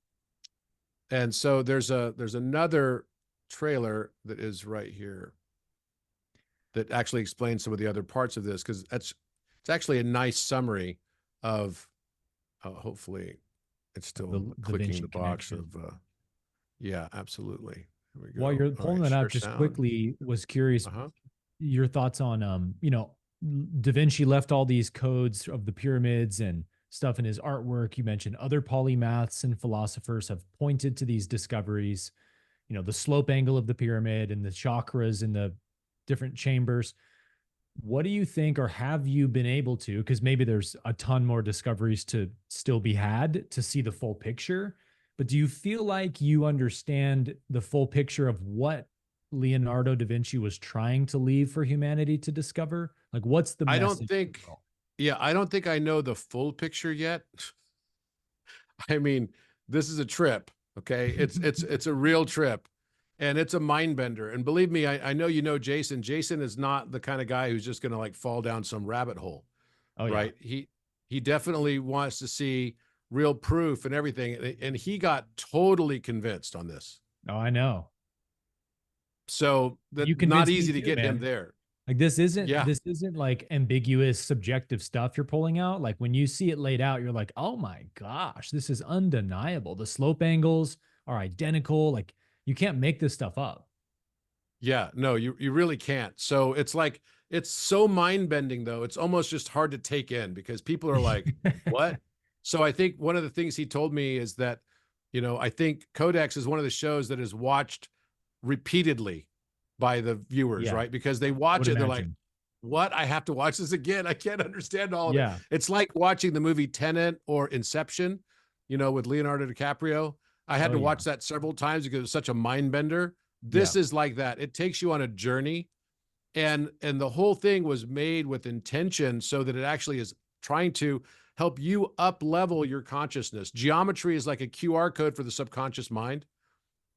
and so there's another trailer that is right here that actually explains some of the other parts of this, because it's actually a nice summary of hopefully it's still The Da clicking Vinci the box connection. of yeah, absolutely. Here we go. While you're All pulling right, that up, share just sound. quickly, was curious Uh-huh. your thoughts on Da Vinci left all these codes of the pyramids and stuff in his artwork. You mentioned other polymaths and philosophers have pointed to these discoveries, the slope angle of the pyramid and the chakras in the different chambers. What do you think, or have you been able to, because maybe there's a ton more discoveries to still be had to see the full picture, but do you feel like you understand the full picture of what Leonardo da Vinci was trying to leave for humanity to discover? Like, what's the I message? don't think, yeah, I don't think I know the full picture yet. I mean, this is a trip, okay? It's a real trip, and it's a mind bender. And believe me, I know Jason. Jason is not the kind of guy who's just going to like fall down some rabbit hole, Oh, yeah. right? He definitely wants to see real proof and everything, and he got totally convinced on this. Oh, I know. So You that's not convinced me easy to too, get him man. there. Like this Yeah. isn't like ambiguous subjective stuff you're pulling out. Like when you see it laid out, you're like, "Oh my gosh, this is undeniable. The slope angles are identical. Like you can't make this stuff up." Yeah, no, you really can't. So it's like, it's so mind bending though. It's almost just hard to take in because people are like, what? So I think one of the things he told me is that, I think Codex is one of the shows that is watched repeatedly by the viewers, Yeah. right? Because they I watch would it, they're like, imagine. what? I have to watch this again. I can't understand all of it. Yeah. It's like watching the movie Tenet or Inception, with Leonardo DiCaprio. I had Oh, to yeah. watch that several times because it was such a mind bender. This Yeah. is like that. It takes you on a journey, and the whole thing was made with intention so that it actually is trying to help you up level your consciousness. Geometry is like a QR code for the subconscious mind.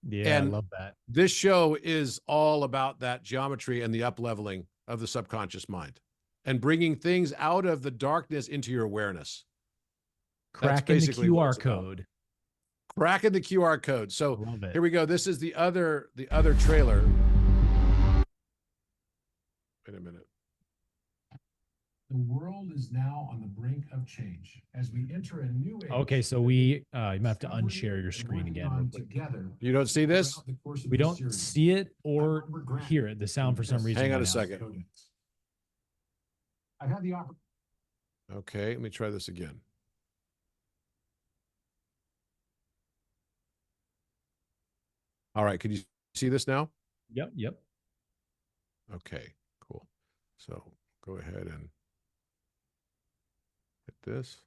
Yeah, I And love that. this show is all about that geometry and the up leveling of the subconscious mind and bringing things out of the darkness into your awareness. That's Cracking the basically what QR it's about. code. Cracking the QR code. I So love it. here we go. This is the other trailer. Wait a minute. The world is now on the brink of change as we enter a new age. Okay, so you might have to unshare your screen again real quick. Together. You don't see this? We don't see it or hear it. The sound for some reason. Hang on a went out. second. I had the opportunity. Okay, let me try this again. All right, can you see this now? Yep. Okay, cool. So go ahead and hit this.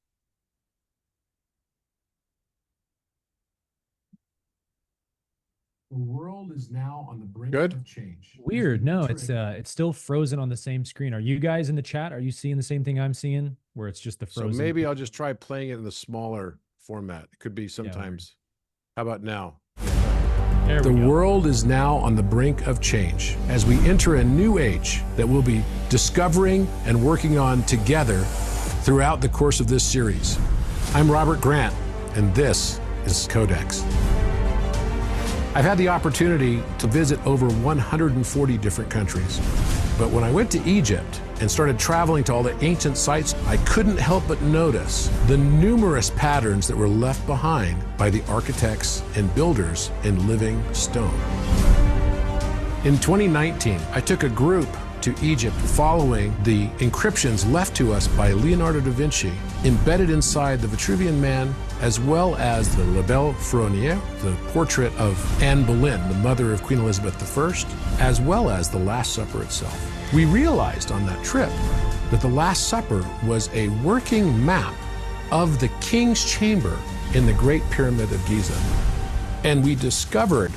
The world is now on the brink Good. of change. Weird. No, it's still frozen on the same screen. Are you guys in the chat? Are you seeing the same thing I'm seeing, where it's just the So frozen? maybe I'll just try playing it in the smaller format. It could be sometimes. How about now? The world is now on the brink of change as we enter a new age that we'll be discovering and working on together throughout the course of this series. I'm Robert Grant, and this is Codex. I've had the opportunity to visit over 140 different countries. But when I went to Egypt and started traveling to all the ancient sites, I couldn't help but notice the numerous patterns that were left behind by the architects and builders in living stone. In 2019, I took a group to Egypt following the inscriptions left to us by Leonardo Da Vinci, embedded inside the Vitruvian Man, as well as the La Belle Ferronnière, the portrait of Anne Boleyn, the mother of Queen Elizabeth I, as well as the Last Supper itself. We realized on that trip that the Last Supper was a working map of the King's Chamber in the Great Pyramid of Giza. And we discovered,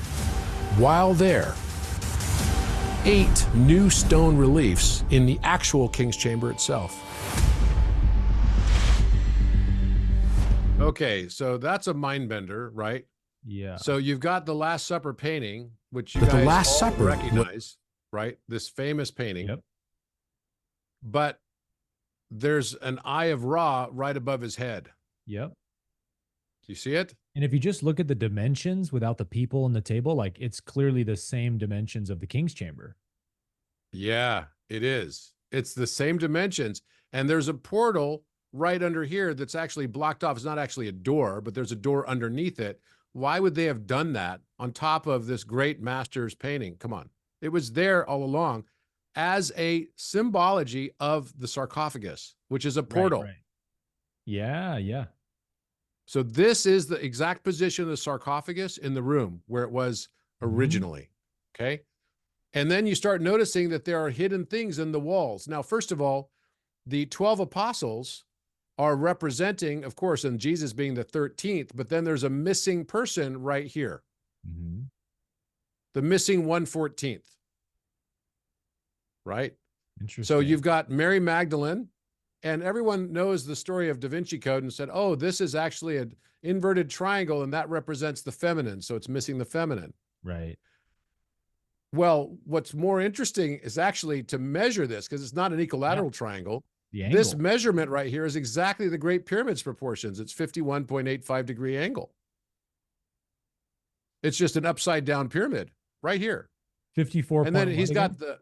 while there, 8 new stone reliefs in the actual King's Chamber itself. Okay, so that's a mind bender, right? Yeah. So you've got the Last Supper painting, which you But the guys Last all Supper recognize, right? This famous painting. Yep. But there's an Eye of Ra right above his head. Yep. Do you see it? And if you just look at the dimensions without the people and the table, like it's clearly the same dimensions of the King's Chamber. Yeah, it is. It's the same dimensions. And there's a portal right under here that's actually blocked off. It's not actually a door, but there's a door underneath it. Why would they have done that on top of this great master's painting? Come on. It was there all along as a symbology of the sarcophagus, which is a portal. Right. Yeah, yeah. So this is the exact position of the sarcophagus in the room where it was originally. Okay. And then you start noticing that there are hidden things in the walls. Now, first of all, the 12 apostles are representing, of course, and Jesus being the 13th, but then there's a missing person right here. The missing 114th. Right? Interesting. So you've got Mary Magdalene, and everyone knows the story of Da Vinci Code and said, oh, this is actually an inverted triangle, and that represents the feminine, so it's missing the feminine. Right. Well, what's more interesting is actually to measure this, because it's not an equilateral triangle. The angle. This measurement right here is exactly the Great Pyramid's proportions. It's 51.85 degree angle. It's just an upside down pyramid right here. 54. And then he's got the,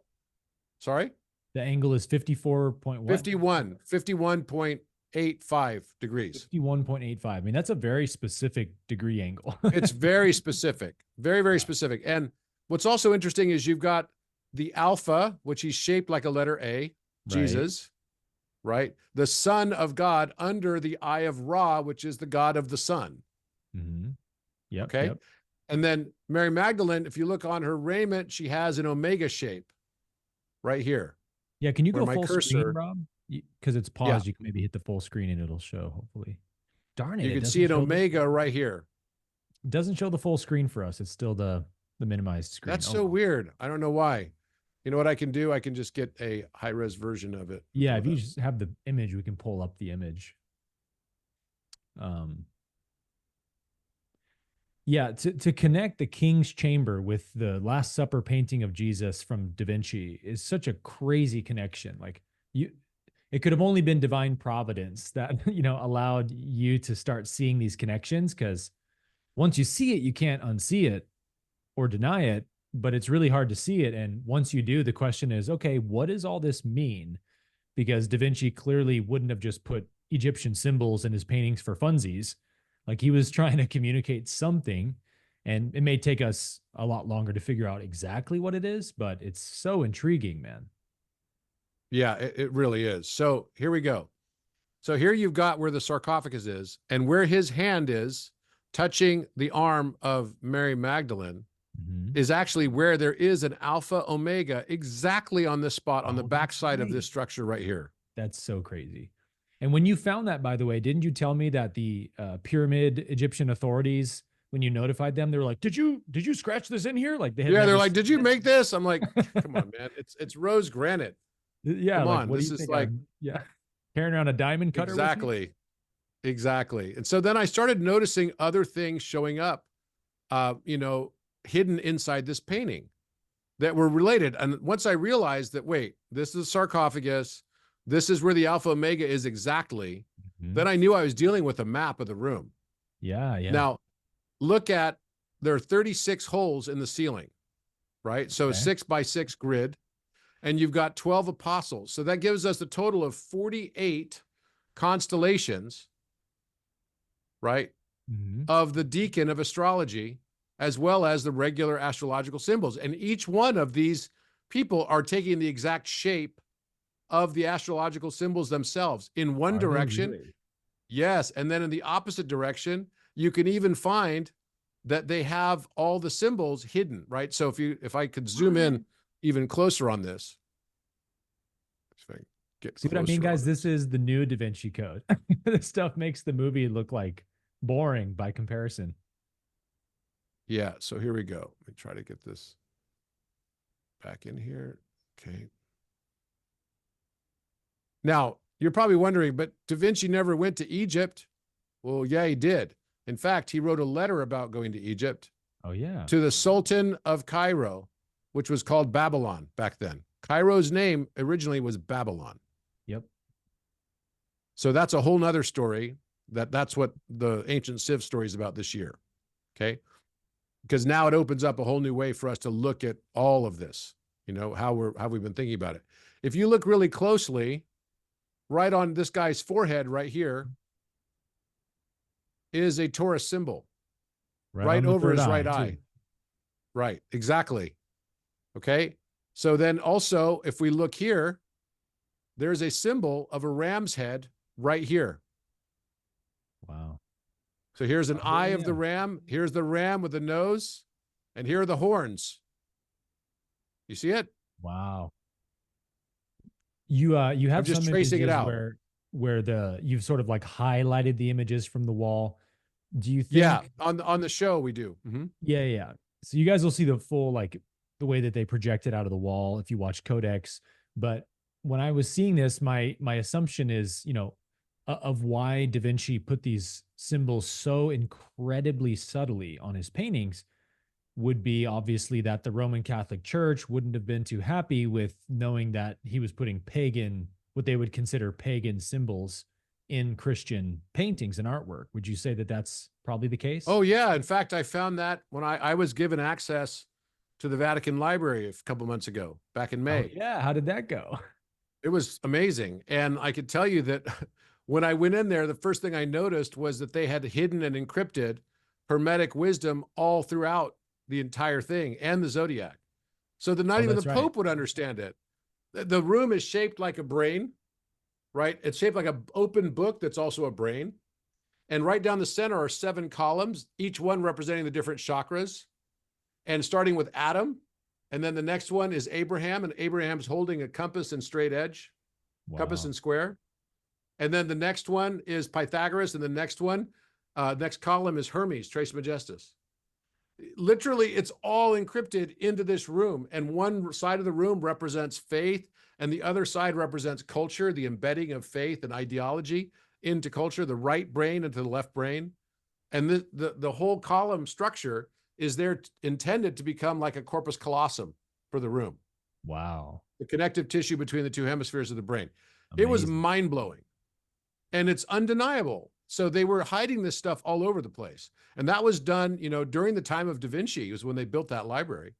sorry? The angle is 54.1. 51.85 degrees. 51.85. I mean, that's a very specific degree angle. It's very specific, very, very specific. And what's also interesting is you've got the alpha, which he's shaped like a letter A, Jesus, right? The Son of God under the Eye of Ra, which is the God of the sun. Yep. Okay. Yep. And then Mary Magdalene, if you look on her raiment, she has an omega shape right here. Yeah. Can you go my full cursor- screen, Rob? Because it's paused. You can maybe hit the full screen and it'll show, hopefully. Darn it. You it can doesn't see an show omega right here. It doesn't show the full screen for us. It's still the minimized screen. That's so weird. I don't know why. You know what I can do? I can just get a high-res version of it. Yeah, if you just have the image, we can pull up the image. Yeah, to connect the King's Chamber with the Last Supper painting of Jesus from Da Vinci is such a crazy connection. Like it could have only been divine providence that, allowed you to start seeing these connections, because once you see it, you can't unsee it or deny it, but it's really hard to see it. And once you do, the question is, okay, what does all this mean? Because Da Vinci clearly wouldn't have just put Egyptian symbols in his paintings for funsies. Like, he was trying to communicate something, and it may take us a lot longer to figure out exactly what it is, but it's so intriguing, man. Yeah, it really is. So here we go. So here you've got where the sarcophagus is, and where his hand is touching the arm of Mary Magdalene is actually where there is an alpha omega exactly on this spot on the backside of this structure right here. That's so crazy. And when you found that, by the way, didn't you tell me that the pyramid Egyptian authorities when you notified them, they were like, did you scratch this in here? Like they had Yeah, they're never like, did you seen it. make this? I'm like, come on, man. It's rose granite. Yeah, Come like on. what do This you is think? like Yeah, carrying around a diamond cutter with me? exactly. Exactly. And so then I started noticing other things showing up, you know, hidden inside this painting that were related. And once I realized that, wait, this is a sarcophagus, this is where the Alpha Omega is exactly, then I knew I was dealing with a map of the room. Yeah, yeah. Now, look at, there are 36 holes in the ceiling, right? So Okay. 6 by 6 grid, and you've got 12 apostles. So that gives us a total of 48 constellations, right, of the deacon of astrology, as well as the regular astrological symbols. And each one of these people are taking the exact shape of the astrological symbols themselves in one direction. Really? Yes. And then in the opposite direction, you can even find that they have all the symbols hidden, right? So if I could zoom in even closer on this. If I get See what I mean, closer on guys? This is the new Da Vinci Code. This stuff makes the movie look like boring by comparison. Yeah, so here we go. Let me try to get this back in here. Okay. Now, you're probably wondering, but Da Vinci never went to Egypt. Well, yeah, he did. In fact, he wrote a letter about going to Egypt. Oh, yeah. To the Sultan of Cairo, which was called Babylon back then. Cairo's name originally was Babylon. Yep. So that's a whole nother story. That's what the ancient Civ story is about this year. Okay. Because now it opens up a whole new way for us to look at all of this, you know, how we've been thinking about it. If you look really closely, right on this guy's forehead right here is a Taurus symbol, right over his right eye. Right, exactly. Okay. So then also, if we look here, there's a symbol of a ram's head right here. Wow. So here's an eye of the ram. Here's the ram with the nose, and here are the horns. You see it? Wow. You have I'm just some tracing it images out. where you've sort of like highlighted the images from the wall. Do you think? Yeah, on the show we do. Mm-hmm. Yeah, yeah. So you guys will see the full, like the way that they project it out of the wall if you watch Codex. But when I was seeing this, my assumption is, you know, of why Da Vinci put these symbols so incredibly subtly on his paintings would be obviously that the Roman Catholic Church wouldn't have been too happy with knowing that he was putting pagan, what they would consider pagan symbols in Christian paintings and artwork. Would you say that that's probably the case? Oh, yeah. In fact, I found that when I was given access to the Vatican Library a couple months ago, back in May. Oh, yeah. How did that go? It was amazing. And I could tell you that when I went in there, the first thing I noticed was that they had hidden and encrypted Hermetic wisdom all throughout the entire thing and the zodiac. So that not even the Pope would understand it. The room is shaped like a brain, right? It's shaped like an open book that's also a brain. And right down the center are 7 columns, each one representing the different chakras. And starting with Adam, and then the next one is Abraham, and Abraham's holding a compass and straight edge, compass and square. And then the next one is Pythagoras, and the next one, next column is Hermes, Trismegistus. Literally, it's all encrypted into this room, and one side of the room represents faith, and the other side represents culture, the embedding of faith and ideology into culture, the right brain into the left brain. And the whole column structure is there intended to become like a corpus callosum for the room. Wow. The connective tissue between the 2 hemispheres of the brain. Amazing. It was mind-blowing. And it's undeniable. So they were hiding this stuff all over the place. And that was done, you know, during the time of Da Vinci was when they built that library.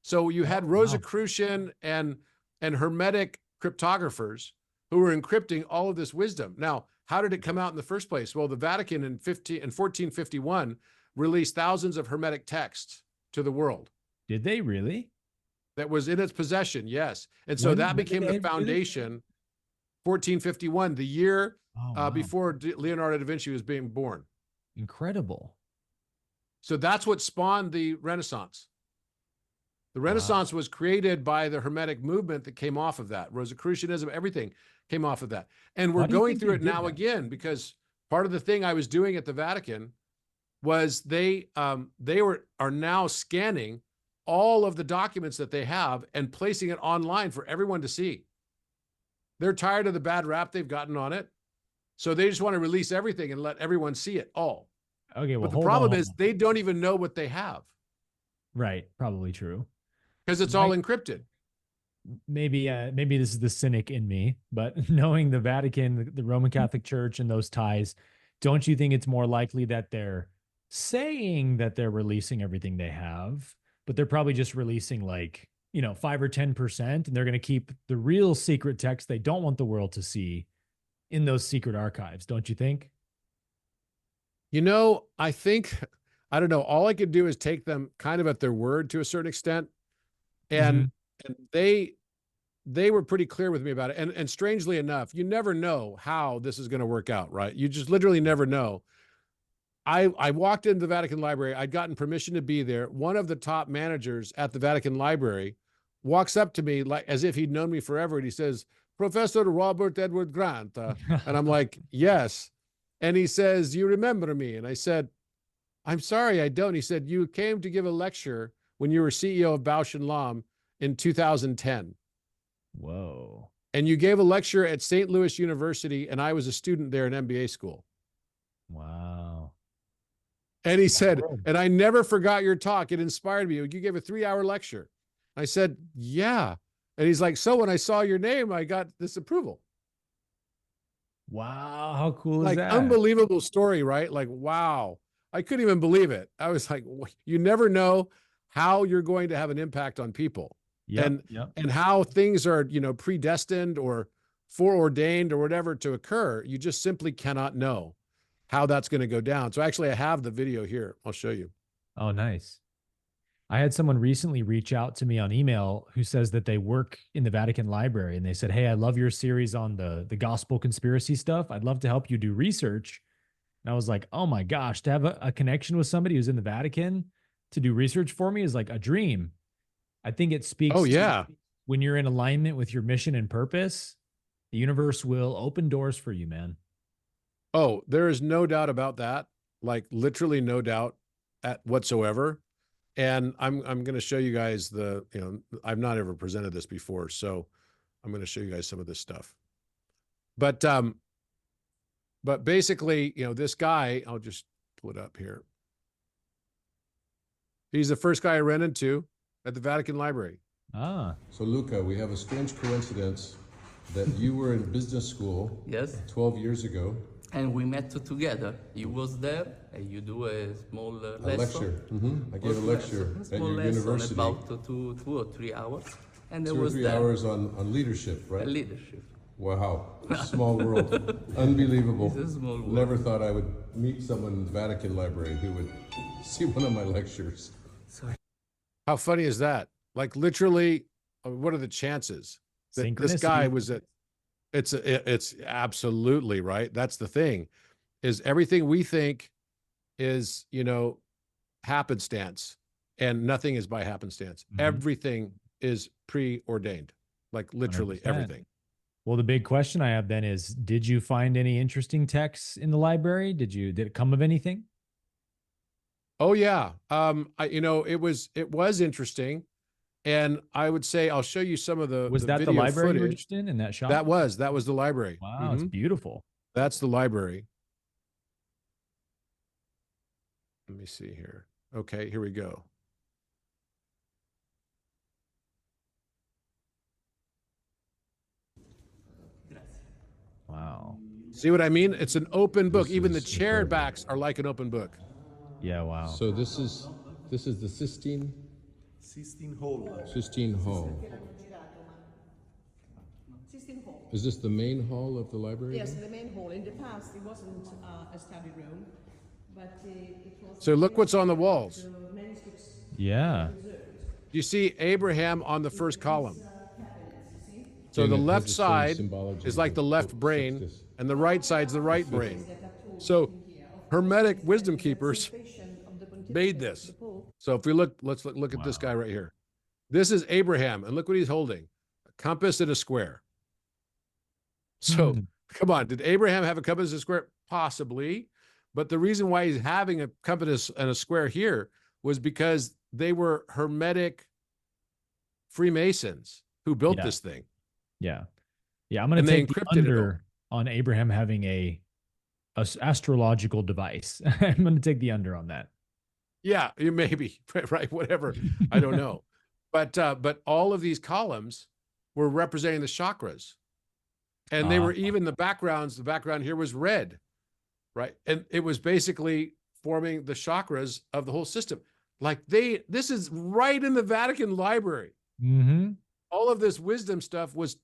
So you had Rosicrucian and Hermetic cryptographers who were encrypting all of this wisdom. Now, how did it come out in the first place? Well, the Vatican in 1451 released thousands of Hermetic texts to the world. Did they really? That was in its possession, yes. And so that became the foundation, 1451, the year before Leonardo da Vinci was being born. Incredible. So that's what spawned the Renaissance. The Renaissance was created by the Hermetic movement that came off of that. Rosicrucianism, everything came off of that. And we're going through it now again, because part of the thing I was doing at the Vatican was are now scanning all of the documents that they have and placing it online for everyone to see. They're tired of the bad rap they've gotten on it. So they just want to release everything and let everyone see it all. Okay, well, but the problem is they don't even know what they have. Right, probably true. Because it's all encrypted. Maybe this is the cynic in me, but knowing the Vatican, the Roman Catholic Church, and those ties, don't you think it's more likely that they're saying that they're releasing everything they have, but they're probably just releasing like, 5 or 10%, and they're going to keep the real secret text they don't want the world to see in those secret archives, don't you think? I think, I don't know, all I could do is take them kind of at their word to a certain extent. And they were pretty clear with me about it. And strangely enough, you never know how this is going to work out, right? You just literally never know. I walked into the Vatican Library. I'd gotten permission to be there. One of the top managers at the Vatican Library walks up to me like as if he'd known me forever. And he says, "Professor Robert Edward Grant." And I'm like, "Yes." And he says, "You remember me?" And I said, "I'm sorry, I don't." He said, "You came to give a lecture when you were CEO of Bausch and Lomb in 2010. Whoa. And you gave a lecture at St. Louis University, and I was a student there in MBA school." Wow. And he said, "And I never forgot your talk. It inspired me. You gave a 3-hour lecture." I said, "Yeah." And he's like, "So when I saw your name, I got this approval." Wow. How cool is like that? Unbelievable story, right? Like, wow. I couldn't even believe it. I was like, you never know how you're going to have an impact on people. And how things are, predestined or foreordained or whatever to occur. You just simply cannot know how that's going to go down. So actually I have the video here. I'll show you. Oh, nice. I had someone recently reach out to me on email who says that they work in the Vatican Library, and they said, "Hey, I love your series on the gospel conspiracy stuff. I'd love to help you do research." And I was like, oh my gosh, to have a connection with somebody who's in the Vatican to do research for me is like a dream. I think it speaks to when you're in alignment with your mission and purpose, the universe will open doors for you, man. Oh, there is no doubt about that. Like literally no doubt whatsoever. And I'm going to show you guys I've not ever presented this before. So I'm going to show you guys some of this stuff. But basically, this guy, I'll just pull it up here. He's the first guy I ran into at the Vatican Library. Ah. So Luca, we have a strange coincidence that you were in business school 12 years ago. And we met together. You was there, and you do a small lesson. A lecture. I gave a lecture at your university. About 2 or 3 hours. And 2 or 3 hours on leadership, right? Leadership. Wow, small world, unbelievable. It's a small world. Never thought I would meet someone in the Vatican Library who would see one of my lectures. Sorry. How funny is that? Like literally, what are the chances that this guy was at? It's absolutely right. That's the thing, is everything we think is, happenstance, and nothing is by happenstance. Everything is preordained, like literally 100%. Everything. Well, the big question I have then is, did you find any interesting texts in the library? Did it come of anything? Oh yeah. It was interesting. And I would say, I'll show you some of the Was that the library you were just in that shop? That was the library. Wow, it's beautiful. That's the library. Let me see here. Okay, here we go. Wow. See what I mean? It's an open book. Even the chair backs are like an open book. Yeah, wow. So this is the Sistine Hall. Sistine Hall. Is this the main hall of the library? Yes, the main hall. In the past, it wasn't a study room, but it was. So look what's on the walls. Yeah. You see Abraham on the first column. So the left side is like the left brain, and the right side's the right brain. So Hermetic wisdom keepers made this. So if we look, let's look at this guy right here. This is Abraham, and look what he's holding: a compass and a square. So come on, did Abraham have a compass and a square? Possibly, But the reason why he's having a compass and a square here was because they were Hermetic Freemasons who built this thing. Yeah. Yeah. I'm going And to they take the encrypted it all. under on Abraham having a astrological device. I'm going to take the under on that. Yeah, you maybe, right, whatever. I don't know. But all of these columns were representing the chakras. And they were even the backgrounds. The background here was red, right? And it was basically forming the chakras of the whole system. Like this is right in the Vatican Library. Mm-hmm. All of this wisdom stuff was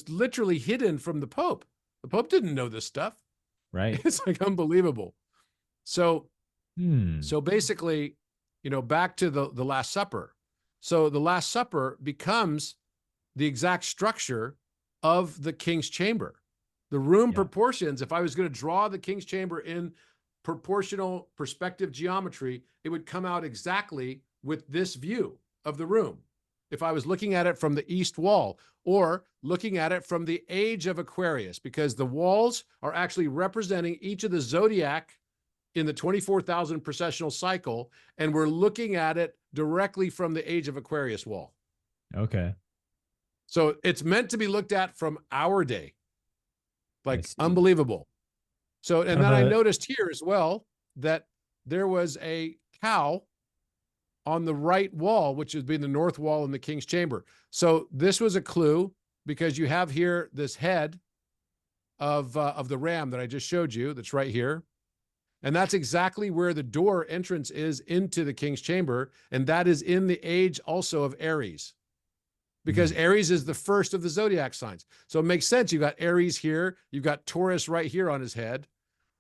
literally hidden from the Pope. The Pope didn't know this stuff. Right. It's like unbelievable. So basically, back to the Last Supper. So the Last Supper becomes the exact structure of the King's Chamber. The room proportions, if I was going to draw the King's Chamber in proportional perspective geometry, it would come out exactly with this view of the room. If I was looking at it from the east wall, or looking at it from the age of Aquarius, because the walls are actually representing each of the zodiac in the 24,000 processional cycle, and we're looking at it directly from the age of Aquarius wall. Okay. So it's meant to be looked at from our day. Like unbelievable. So, and then I noticed here as well that there was a cow on the right wall, which would be the north wall in the King's Chamber. So this was a clue, because you have here this head of the ram that I just showed you, that's right here. And that's exactly where the door entrance is into the King's Chamber. And that is in the age also of Aries, because Aries is the first of the zodiac signs. So it makes sense. You've got Aries here. You've got Taurus right here on his head,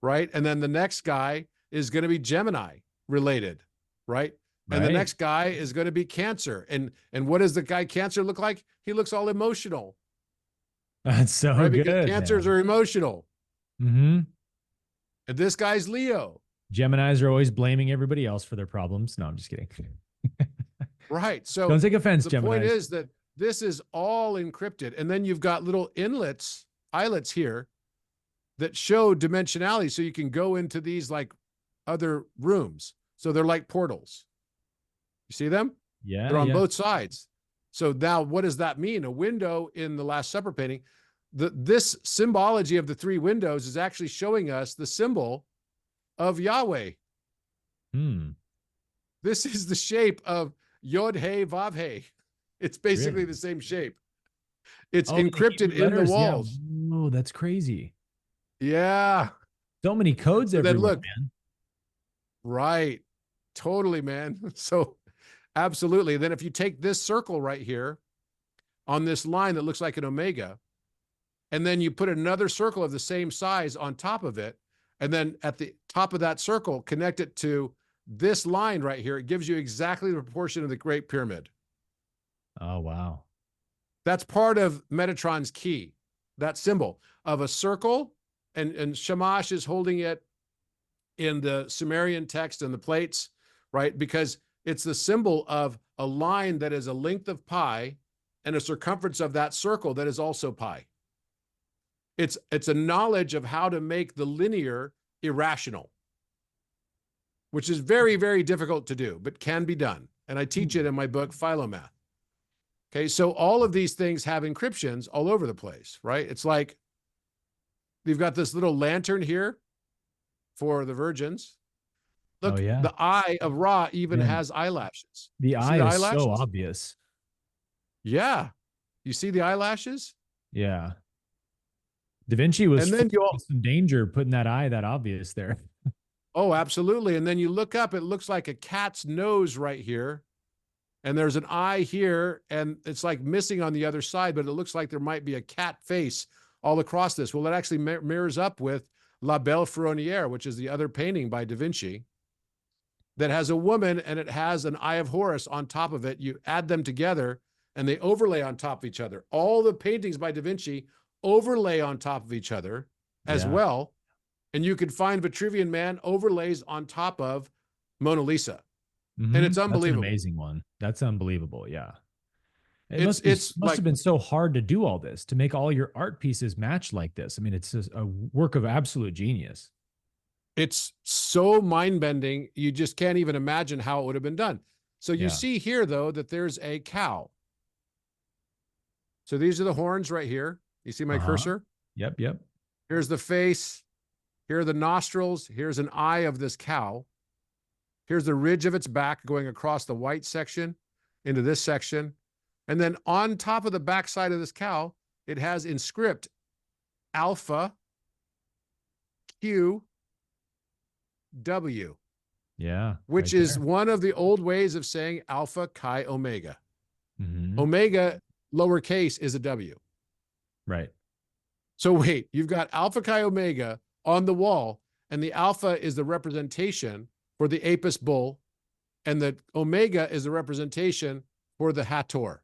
right? And then the next guy is going to be Gemini related, right? And the next guy is going to be Cancer. And what does the guy Cancer look like? He looks all emotional. That's so right? good. Because Cancers are emotional. Mm-hmm. And this guy's Leo. Geminis are always blaming everybody else for their problems. No, I'm just kidding. Right. So don't take offense, the Geminis. point is that this is all encrypted. And then you've got little islets here that show dimensionality. So you can go into these like other rooms. So they're like portals. You see them? Yeah. They're on both sides. So now what does that mean? A window in the Last Supper painting, this symbology of the three windows is actually showing us the symbol of Yahweh. This is the shape of Yod He Vav He. It's basically the same shape. It's encrypted in the walls. Yeah. Oh, that's crazy. Yeah. So many codes everywhere, look, man. Right. Totally, man. So absolutely. Then if you take this circle right here on this line that looks like an omega, and then you put another circle of the same size on top of it, and then at the top of that circle, connect it to this line right here, it gives you exactly the proportion of the Great Pyramid. Oh, wow. That's part of Metatron's key, that symbol of a circle, and Shamash is holding it in the Sumerian text and the plates, right? Because it's the symbol of a line that is a length of pi and a circumference of that circle that is also pi. It's a knowledge of how to make the linear irrational, which is very, very difficult to do, but can be done. And I teach it in my book, Philomath. Okay, so all of these things have encryptions all over the place, right? It's like you've got this little lantern here for the virgins. Look, the eye of Ra even has eyelashes. The eye is so obvious. Yeah. You see the eyelashes? Yeah. Da Vinci was and then in some danger putting that eye that obvious there. Oh, absolutely. And then you look up, it looks like a cat's nose right here. And there's an eye here, and it's like missing on the other side, but it looks like there might be a cat face all across this. Well, it actually mirrors up with La Belle Ferronnière, which is the other painting by Da Vinci that has a woman, and it has an Eye of Horus on top of it. You add them together, and they overlay on top of each other. All the paintings by Da Vinci overlay on top of each other as well. And you can find Vitruvian Man overlays on top of Mona Lisa. And it's unbelievable. That's an amazing one. That's unbelievable. Yeah. It must have been so hard to do all this, to make all your art pieces match like this. I mean, it's just a work of absolute genius. It's so mind-bending, you just can't even imagine how it would have been done. So you see here, though, that there's a cow. So these are the horns right here. You see my cursor? Yep, yep. Here's the face. Here are the nostrils. Here's an eye of this cow. Here's the ridge of its back going across the white section into this section. And then on top of the backside of this cow, it has in script Alpha, Q, W. Yeah. Which is one of the old ways of saying Alpha, Chi, Omega. Omega, lowercase, is a W. Right. So wait, you've got Alpha, Chi, Omega on the wall, and the Alpha is the representation for the Apis bull, and the Omega is the representation for the Hathor.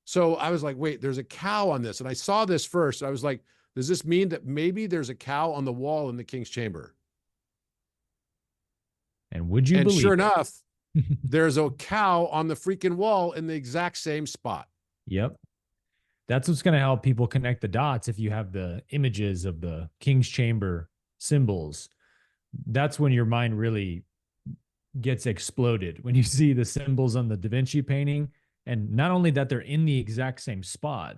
So I was like, wait, there's a cow on this. And I saw this first. I was like, does this mean that maybe there's a cow on the wall in the king's chamber? And would you believe sure it? enough, there's a cow on the freaking wall in the exact same spot. Yep. That's what's going to help people connect the dots. If you have the images of the king's chamber symbols, that's when your mind really gets exploded. When you see the symbols on the Da Vinci painting, and not only that they're in the exact same spot,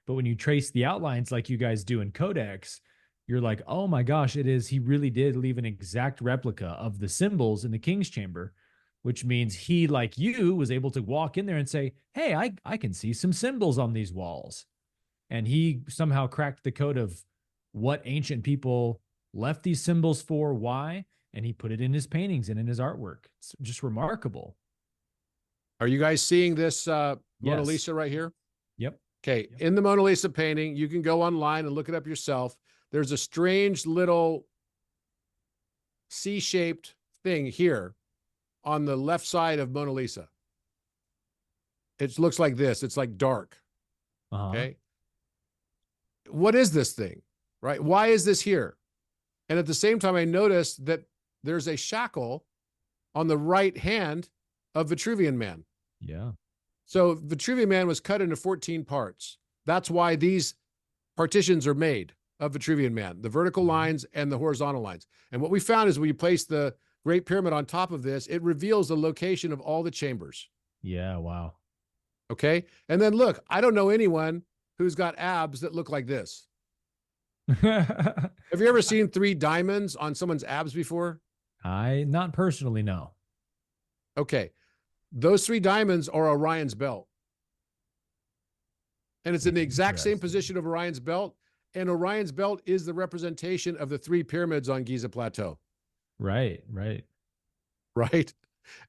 but when you trace the outlines like you guys do in Codex, you're like, oh my gosh, it is. He really did leave an exact replica of the symbols in the king's chamber, which means he, like you, was able to walk in there and say, hey, I can see some symbols on these walls. And he somehow cracked the code of what ancient people left these symbols for, why, and he put it in his paintings and in his artwork. It's just remarkable. Are you guys seeing this Mona Lisa right here? Yep. Okay. Yep. In the Mona Lisa painting, you can go online and look it up yourself. There's a strange little C-shaped thing here on the left side of Mona Lisa. It looks like this. It's like dark. Okay. What is this thing, right? Why is this here? And at the same time, I noticed that there's a shackle on the right hand of Vitruvian Man. Yeah. So Vitruvian Man was cut into 14 parts. That's why these partitions are made of Vitruvian Man, the vertical lines and the horizontal lines. And what we found is when you place the Great Pyramid on top of this, it reveals the location of all the chambers. Yeah, wow. Okay. And then look, I don't know anyone who's got abs that look like this. Have you ever seen 3 diamonds on someone's abs before? Not personally, no. Okay. Those 3 diamonds are Orion's belt. And it's in the exact same position of Orion's belt. And Orion's belt is the representation of the 3 pyramids on Giza Plateau. Right, right. Right.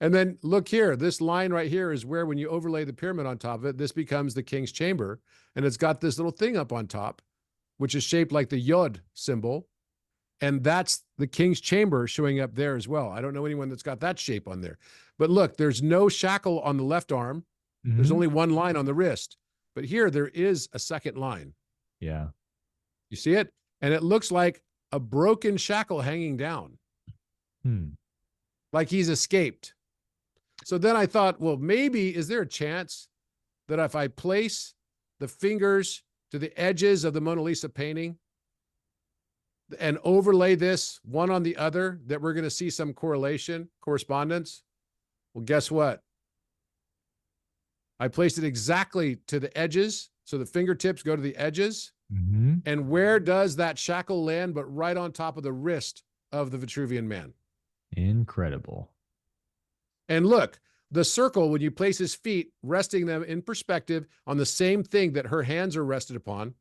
And then look here, this line right here is where when you overlay the pyramid on top of it, this becomes the king's chamber. And it's got this little thing up on top, which is shaped like the Yod symbol. And that's the king's chamber showing up there as well. I don't know anyone that's got that shape on there. But look, there's no shackle on the left arm. There's only one line on the wrist. But here there is a second line. Yeah. You see it? And it looks like a broken shackle hanging down. Like he's escaped. So then I thought, well, maybe is there a chance that if I place the fingers to the edges of the Mona Lisa painting and overlay this one on the other, that we're going to see some correspondence? Well, guess what? I placed it exactly to the edges. So the fingertips go to the edges. And where does that shackle land? But right on top of the wrist of the Vitruvian Man. Incredible. And look, the circle, when you place his feet, resting them in perspective on the same thing that her hands are rested upon,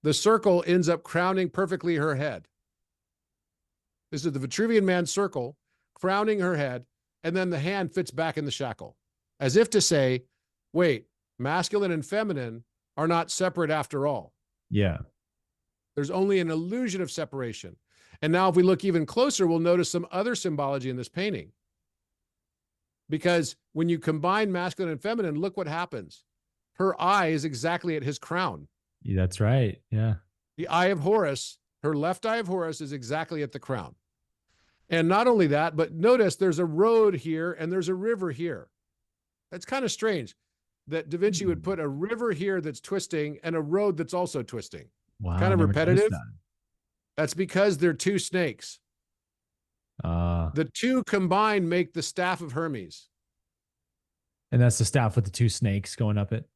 the circle ends up crowning perfectly her head. This is the Vitruvian Man circle crowning her head, and then the hand fits back in the shackle, as if to say, wait, masculine and feminine are not separate after all. Yeah. There's only an illusion of separation. And now if we look even closer, we'll notice some other symbology in this painting. Because when you combine masculine and feminine, look what happens. Her eye is exactly at his crown. Yeah, that's right. Yeah. The eye of Horus, her left eye of Horus is exactly at the crown. And not only that, but notice there's a road here and there's a river here. That's kind of strange that Da Vinci would put a river here that's twisting and a road that's also twisting. Wow. Kind of repetitive. That's because they're two snakes. The two combined make the staff of Hermes. And that's the staff with the two snakes going up it.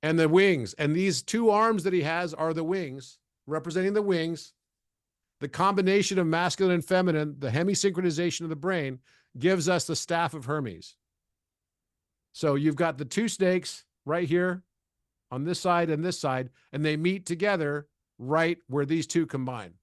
And the wings. And these two arms that he has are the wings, representing the wings. The combination of masculine and feminine, the hemisynchronization of the brain, gives us the staff of Hermes. So you've got the two snakes right here on this side and this side, and they meet together right where these two combine.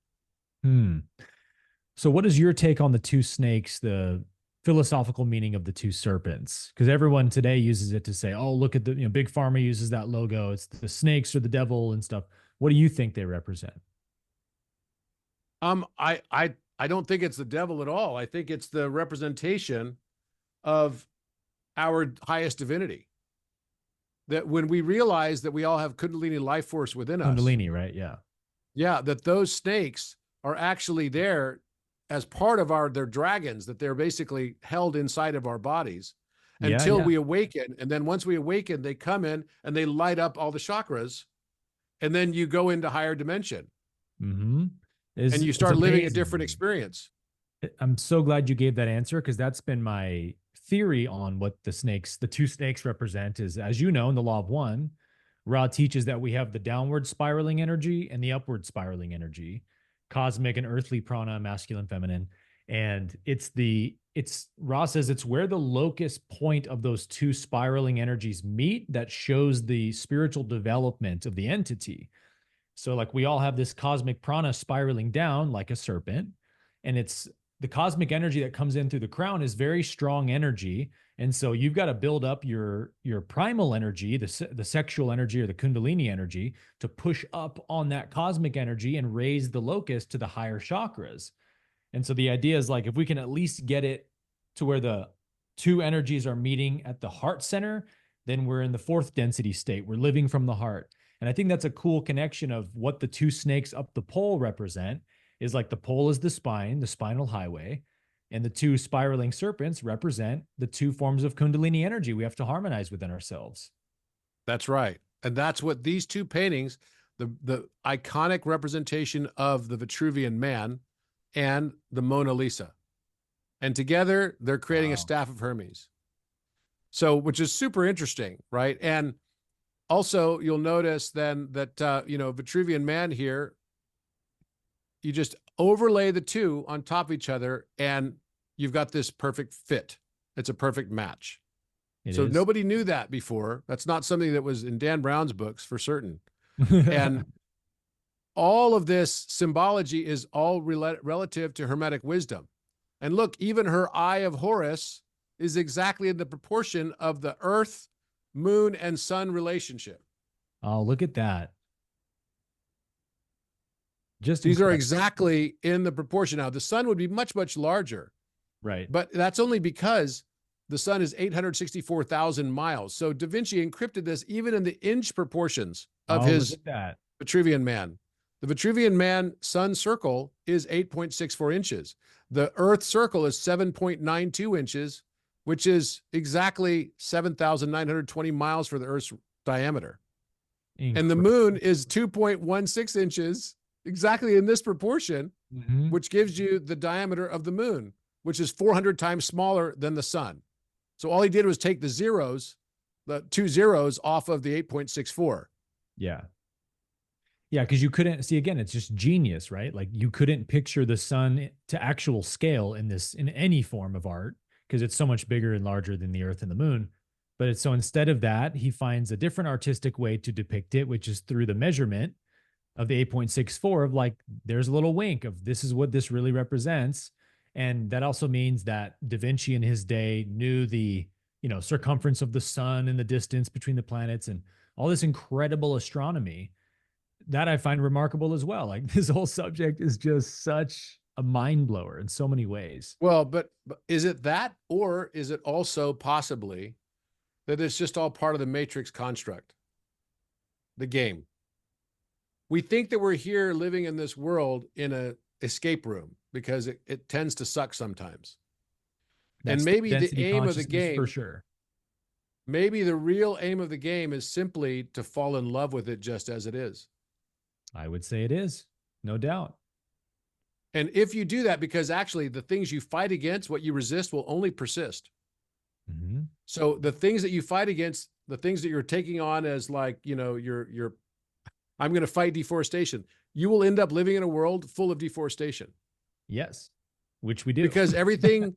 So what is your take on the two snakes, the philosophical meaning of the two serpents? Because everyone today uses it to say, oh, look at the, Big Pharma uses that logo. It's the snakes or the devil and stuff. What do you think they represent? I don't think it's the devil at all. I think it's the representation of our highest divinity. That when we realize that we all have Kundalini life force within us. Kundalini, right? Yeah. Yeah, that those snakes are actually there as part of their dragons, that they're basically held inside of our bodies until we awaken. And then once we awaken, they come in and they light up all the chakras. And then you go into higher dimension. Mm-hmm. And you start living a different experience. I'm so glad you gave that answer, because that's been my theory on what the two snakes represent is, as you know, in the law of one, Ra teaches that we have the downward spiraling energy and the upward spiraling energy, cosmic and earthly prana, masculine, feminine. And Ra says it's where the locus point of those two spiraling energies meet that shows the spiritual development of the entity. So like we all have this cosmic prana spiraling down like a serpent, and it's the cosmic energy that comes in through the crown is very strong energy. And so you've got to build up your primal energy, the sexual energy or the Kundalini energy, to push up on that cosmic energy and raise the locus to the higher chakras. And so the idea is like, if we can at least get it to where the two energies are meeting at the heart center, then we're in the fourth density state. We're living from the heart. And I think that's a cool connection of what the two snakes up the pole represent. Is like the pole is the spine, the spinal highway, and the two spiraling serpents represent the two forms of Kundalini energy we have to harmonize within ourselves. That's right. And that's what these two paintings, the iconic representation of the Vitruvian Man and the Mona Lisa. And together they're creating a staff of Hermes. So, which is super interesting, right? And also you'll notice then that, Vitruvian Man here, you just overlay the two on top of each other and you've got this perfect fit. It's a perfect match. So nobody knew that before. That's not something that was in Dan Brown's books for certain. And all of this symbology is all relative to Hermetic wisdom. And look, even her Eye of Horus is exactly in the proportion of the Earth, Moon, and Sun relationship. Oh, look at that. These are exactly in the proportion. Now, the sun would be much, much larger. Right. But that's only because the sun is 864,000 miles. So Da Vinci encrypted this even in the inch proportions of his Vitruvian Man. The Vitruvian Man sun circle is 8.64 inches. The Earth circle is 7.92 inches, which is exactly 7,920 miles for the Earth's diameter. Incredible. And the moon is 2.16 inches, exactly in this proportion, which gives you the diameter of the moon, which is 400 times smaller than the sun. So all he did was take the two zeros off of the 8.64. Yeah. Yeah, because you couldn't see, again, it's just genius, right? Like you couldn't picture the sun to actual scale in any form of art, because it's so much bigger and larger than the earth and the moon. But so instead of that, he finds a different artistic way to depict it, which is through the measurement of the 8.64 of like, there's a little wink of this is what this really represents. And that also means that Da Vinci in his day knew the, circumference of the sun and the distance between the planets and all this incredible astronomy that I find remarkable as well. Like this whole subject is just such a mind blower in so many ways. Well, but is it that, or is it also possibly that it's just all part of the matrix construct, the game? We think that we're here living in this world in a escape room because it tends to suck sometimes. And maybe the aim of the game, for sure. Maybe the real aim of the game is simply to fall in love with it just as it is. I would say it is, no doubt. And if you do that, because actually the things you fight against, what you resist, will only persist. Mm-hmm. So the things that you fight against, the things that you're taking on as like, you know, I'm going to fight deforestation. You will end up living in a world full of deforestation. Yes, which we do. Because everything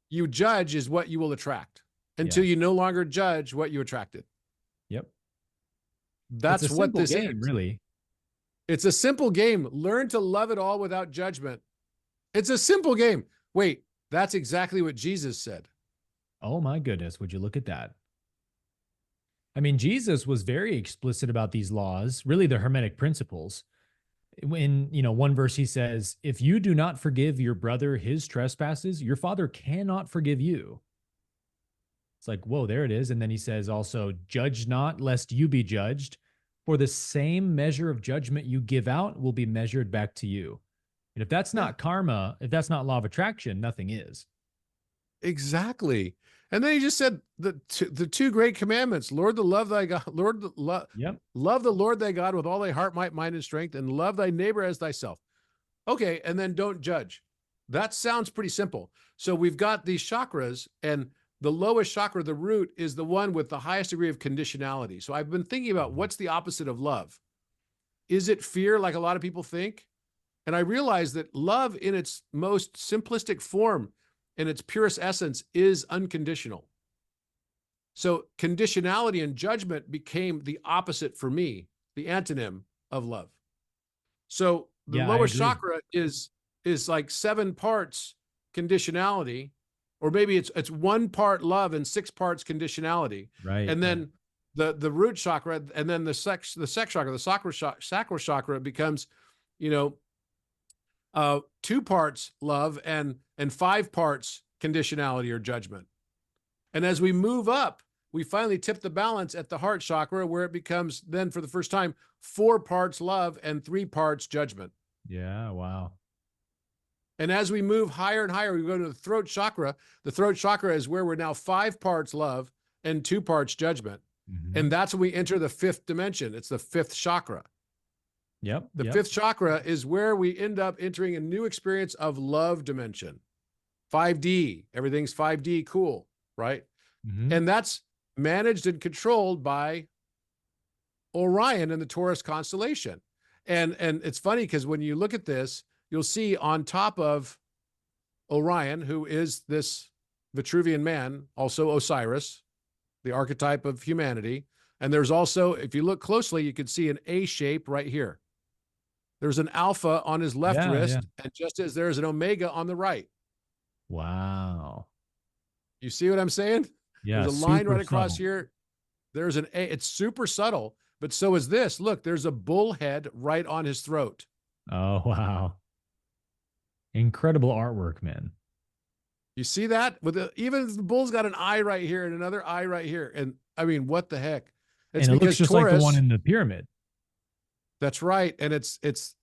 you judge is what you will attract until you no longer judge what you attracted. Yep. That's what this game, is. Really. It's a simple game. Learn to love it all without judgment. It's a simple game. Wait, that's exactly what Jesus said. Oh my goodness. Would you look at that? I mean, Jesus was very explicit about these laws, really the Hermetic principles. In, you know, one verse he says, if you do not forgive your brother his trespasses, your father cannot forgive you. It's like, whoa, there it is. And then he says also, judge not lest you be judged, for the same measure of judgment you give out will be measured back to you. And if that's not karma, if that's not law of attraction, nothing is. Exactly. And then he just said the two great commandments: love the Lord thy God with all thy heart, might, mind, and strength, and love thy neighbor as thyself. Okay, and then don't judge. That sounds pretty simple. So we've got these chakras, and the lowest chakra, the root, is the one with the highest degree of conditionality. So I've been thinking about what's the opposite of love. Is it fear, like a lot of people think? And I realized that love in its most simplistic form, in its purest essence, is unconditional. So conditionality and judgment became the opposite for me, the antonym of love. So the lower chakra is like 7 parts conditionality, or maybe it's 1 part love and 6 parts conditionality. Right. And then the root chakra, and then the sex chakra, the sacral chakra becomes, you know, 2 parts love and 5 parts conditionality or judgment. And as we move up, we finally tip the balance at the heart chakra, where it becomes then for the first time 4 parts love and 3 parts judgment. Yeah. Wow. And as we move higher and higher, we go to the throat chakra. The throat chakra is where we're now 5 parts love and 2 parts judgment. Mm-hmm. And that's when we enter the 5th dimension. It's the 5th chakra. Yep. The 5th chakra is where we end up entering a new experience of love dimension. 5D, everything's 5D, cool, right? Mm-hmm. And that's managed and controlled by Orion in the Taurus constellation. And it's funny because when you look at this, you'll see on top of Orion, who is this Vitruvian man, also Osiris, the archetype of humanity. And there's also, if you look closely, you can see an A shape right here. There's an alpha on his left wrist, and just as there's an omega on the right. Wow. You see what I'm saying? Yeah. There's a line right across here. There's an A. It's super subtle, but so is this. Look, there's a bull head right on his throat. Oh, wow. Incredible artwork, man. You see that? Even the bull's got an eye right here and another eye right here. And I mean, what the heck? It's and it looks just Taurus, like the one in the pyramid. That's right. And it's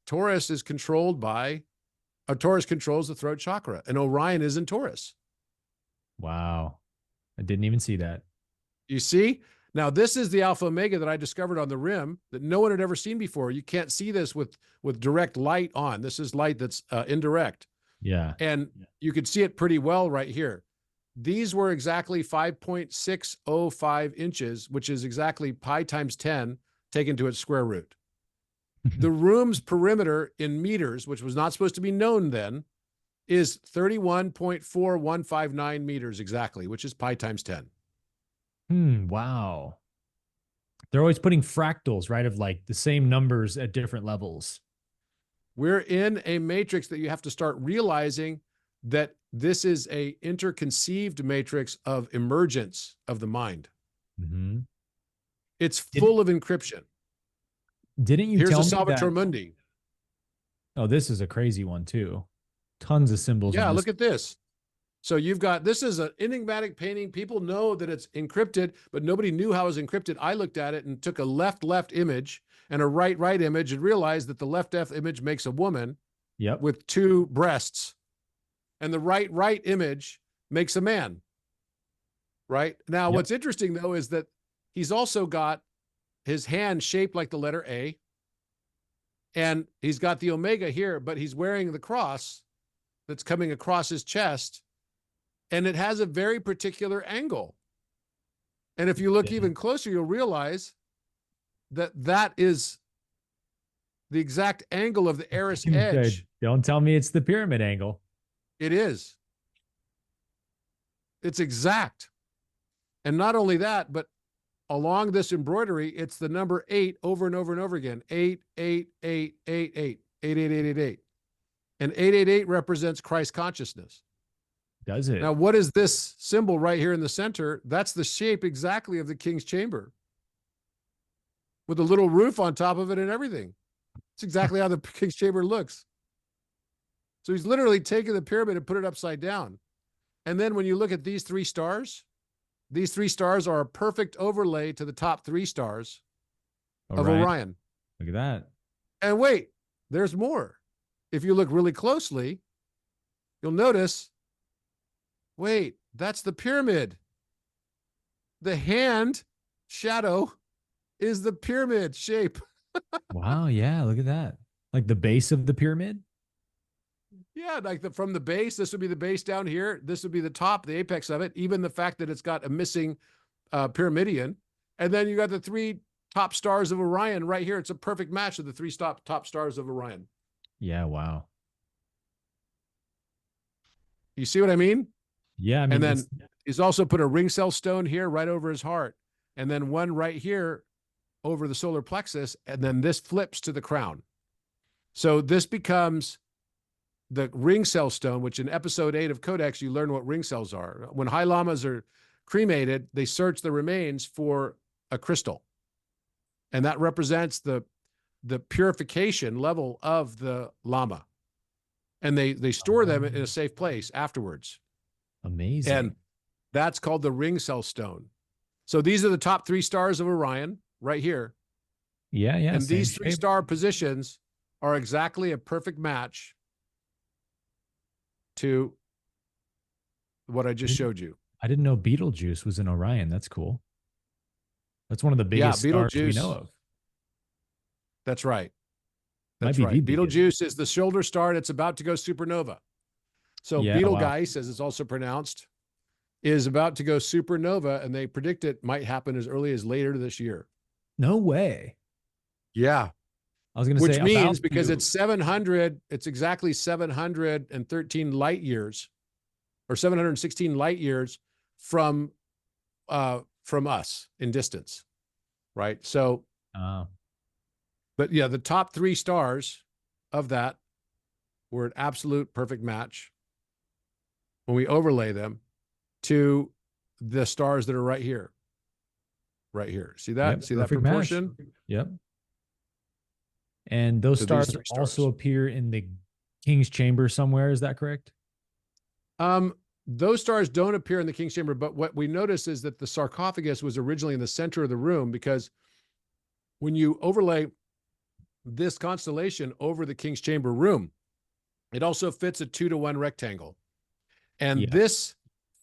Taurus is controlled by, Taurus controls the throat chakra, and Orion is in Taurus. Wow. I didn't even see that. You see? Now, this is the Alpha Omega that I discovered on the rim that no one had ever seen before. You can't see this with direct light on. This is light that's indirect. Yeah. And you could see it pretty well right here. These were exactly 5.605 inches, which is exactly pi times 10 taken to its square root. The room's perimeter in meters, which was not supposed to be known then, is 31.4159 meters exactly, which is pi times 10. Wow. They're always putting fractals, right, of like the same numbers at different levels. We're in a matrix that you have to start realizing that this is a interconceived matrix of emergence of the mind. Mm-hmm. It's full of encryption. Didn't you Here's tell a me Salvator that... Mundi. Oh, this is a crazy one too. Tons of symbols. Yeah, look at this. So you've got, this is an enigmatic painting. People know that it's encrypted, but nobody knew how it was encrypted. I looked at it and took a left image and a right image and realized that the left image makes a woman with 2 breasts, and the right image makes a man. Right? Now, what's interesting though is that he's also got his hand shaped like the letter A. And he's got the omega here, but he's wearing the cross that's coming across his chest, and it has a very particular angle. And if you look even closer, you'll realize that that is the exact angle of the Eris edge. Don't tell me it's the pyramid angle. It is. It's exact. And not only that, but along this embroidery, it's the number 8 over and over and over again. 8, 8, 8, 8, 8, 8, 8, 8, 8, 8. And 888 represents Christ consciousness. Does it? Now, what is this symbol right here in the center? That's the shape exactly of the king's chamber, with a little roof on top of it and everything. It's exactly how the king's chamber looks. So he's literally taken the pyramid and put it upside down. And then when you look at these 3 stars, these 3 stars are a perfect overlay to the top 3 stars of Orion. Look at that. And wait, there's more. If you look really closely, you'll notice, wait, that's the pyramid. The hand shadow is the pyramid shape. Wow, yeah, look at that. Like the base of the pyramid? Yeah, like from the base, this would be the base down here. This would be the top, the apex of it. Even the fact that it's got a missing pyramidion. And then you got the 3 top stars of Orion right here. It's a perfect match of the 3 top stars of Orion. Yeah, wow. You see what I mean? Yeah, I mean, and then he's also put a ring cell stone here right over his heart. And then one right here over the solar plexus. And then this flips to the crown. So this becomes the ring cell stone, which in episode 8 of Codex, you learn what ring cells are. When high lamas are cremated, they search the remains for a crystal. And that represents the purification level of the lama. And they store them in a safe place afterwards. Amazing. And that's called the ring cell stone. So these are the top 3 stars of Orion right here. Yeah, yeah. And these 3 star positions are exactly a perfect match to what I just showed you. I didn't know Betelgeuse was in Orion. That's cool. That's one of the biggest stars we know of. That's right. That's right. Betelgeuse is the shoulder star that's about to go supernova. So Betelgeuse, as it's also pronounced, is about to go supernova, and they predict it might happen as early as later this year. No way. Yeah. I was going to say, which means because it's 700, it's exactly 713 light years, or 716 light years from us in distance, right? So, but yeah, the top 3 stars of that were an absolute perfect match when we overlay them to the stars that are right here. Right here. See that? Yep, see that proportion? Match. Yep. And those stars also appear in the King's Chamber somewhere. Is that correct? Those stars don't appear in the King's Chamber, but what we notice is that the sarcophagus was originally in the center of the room, because when you overlay this constellation over the King's Chamber room, it also fits a 2-to-1 rectangle. And this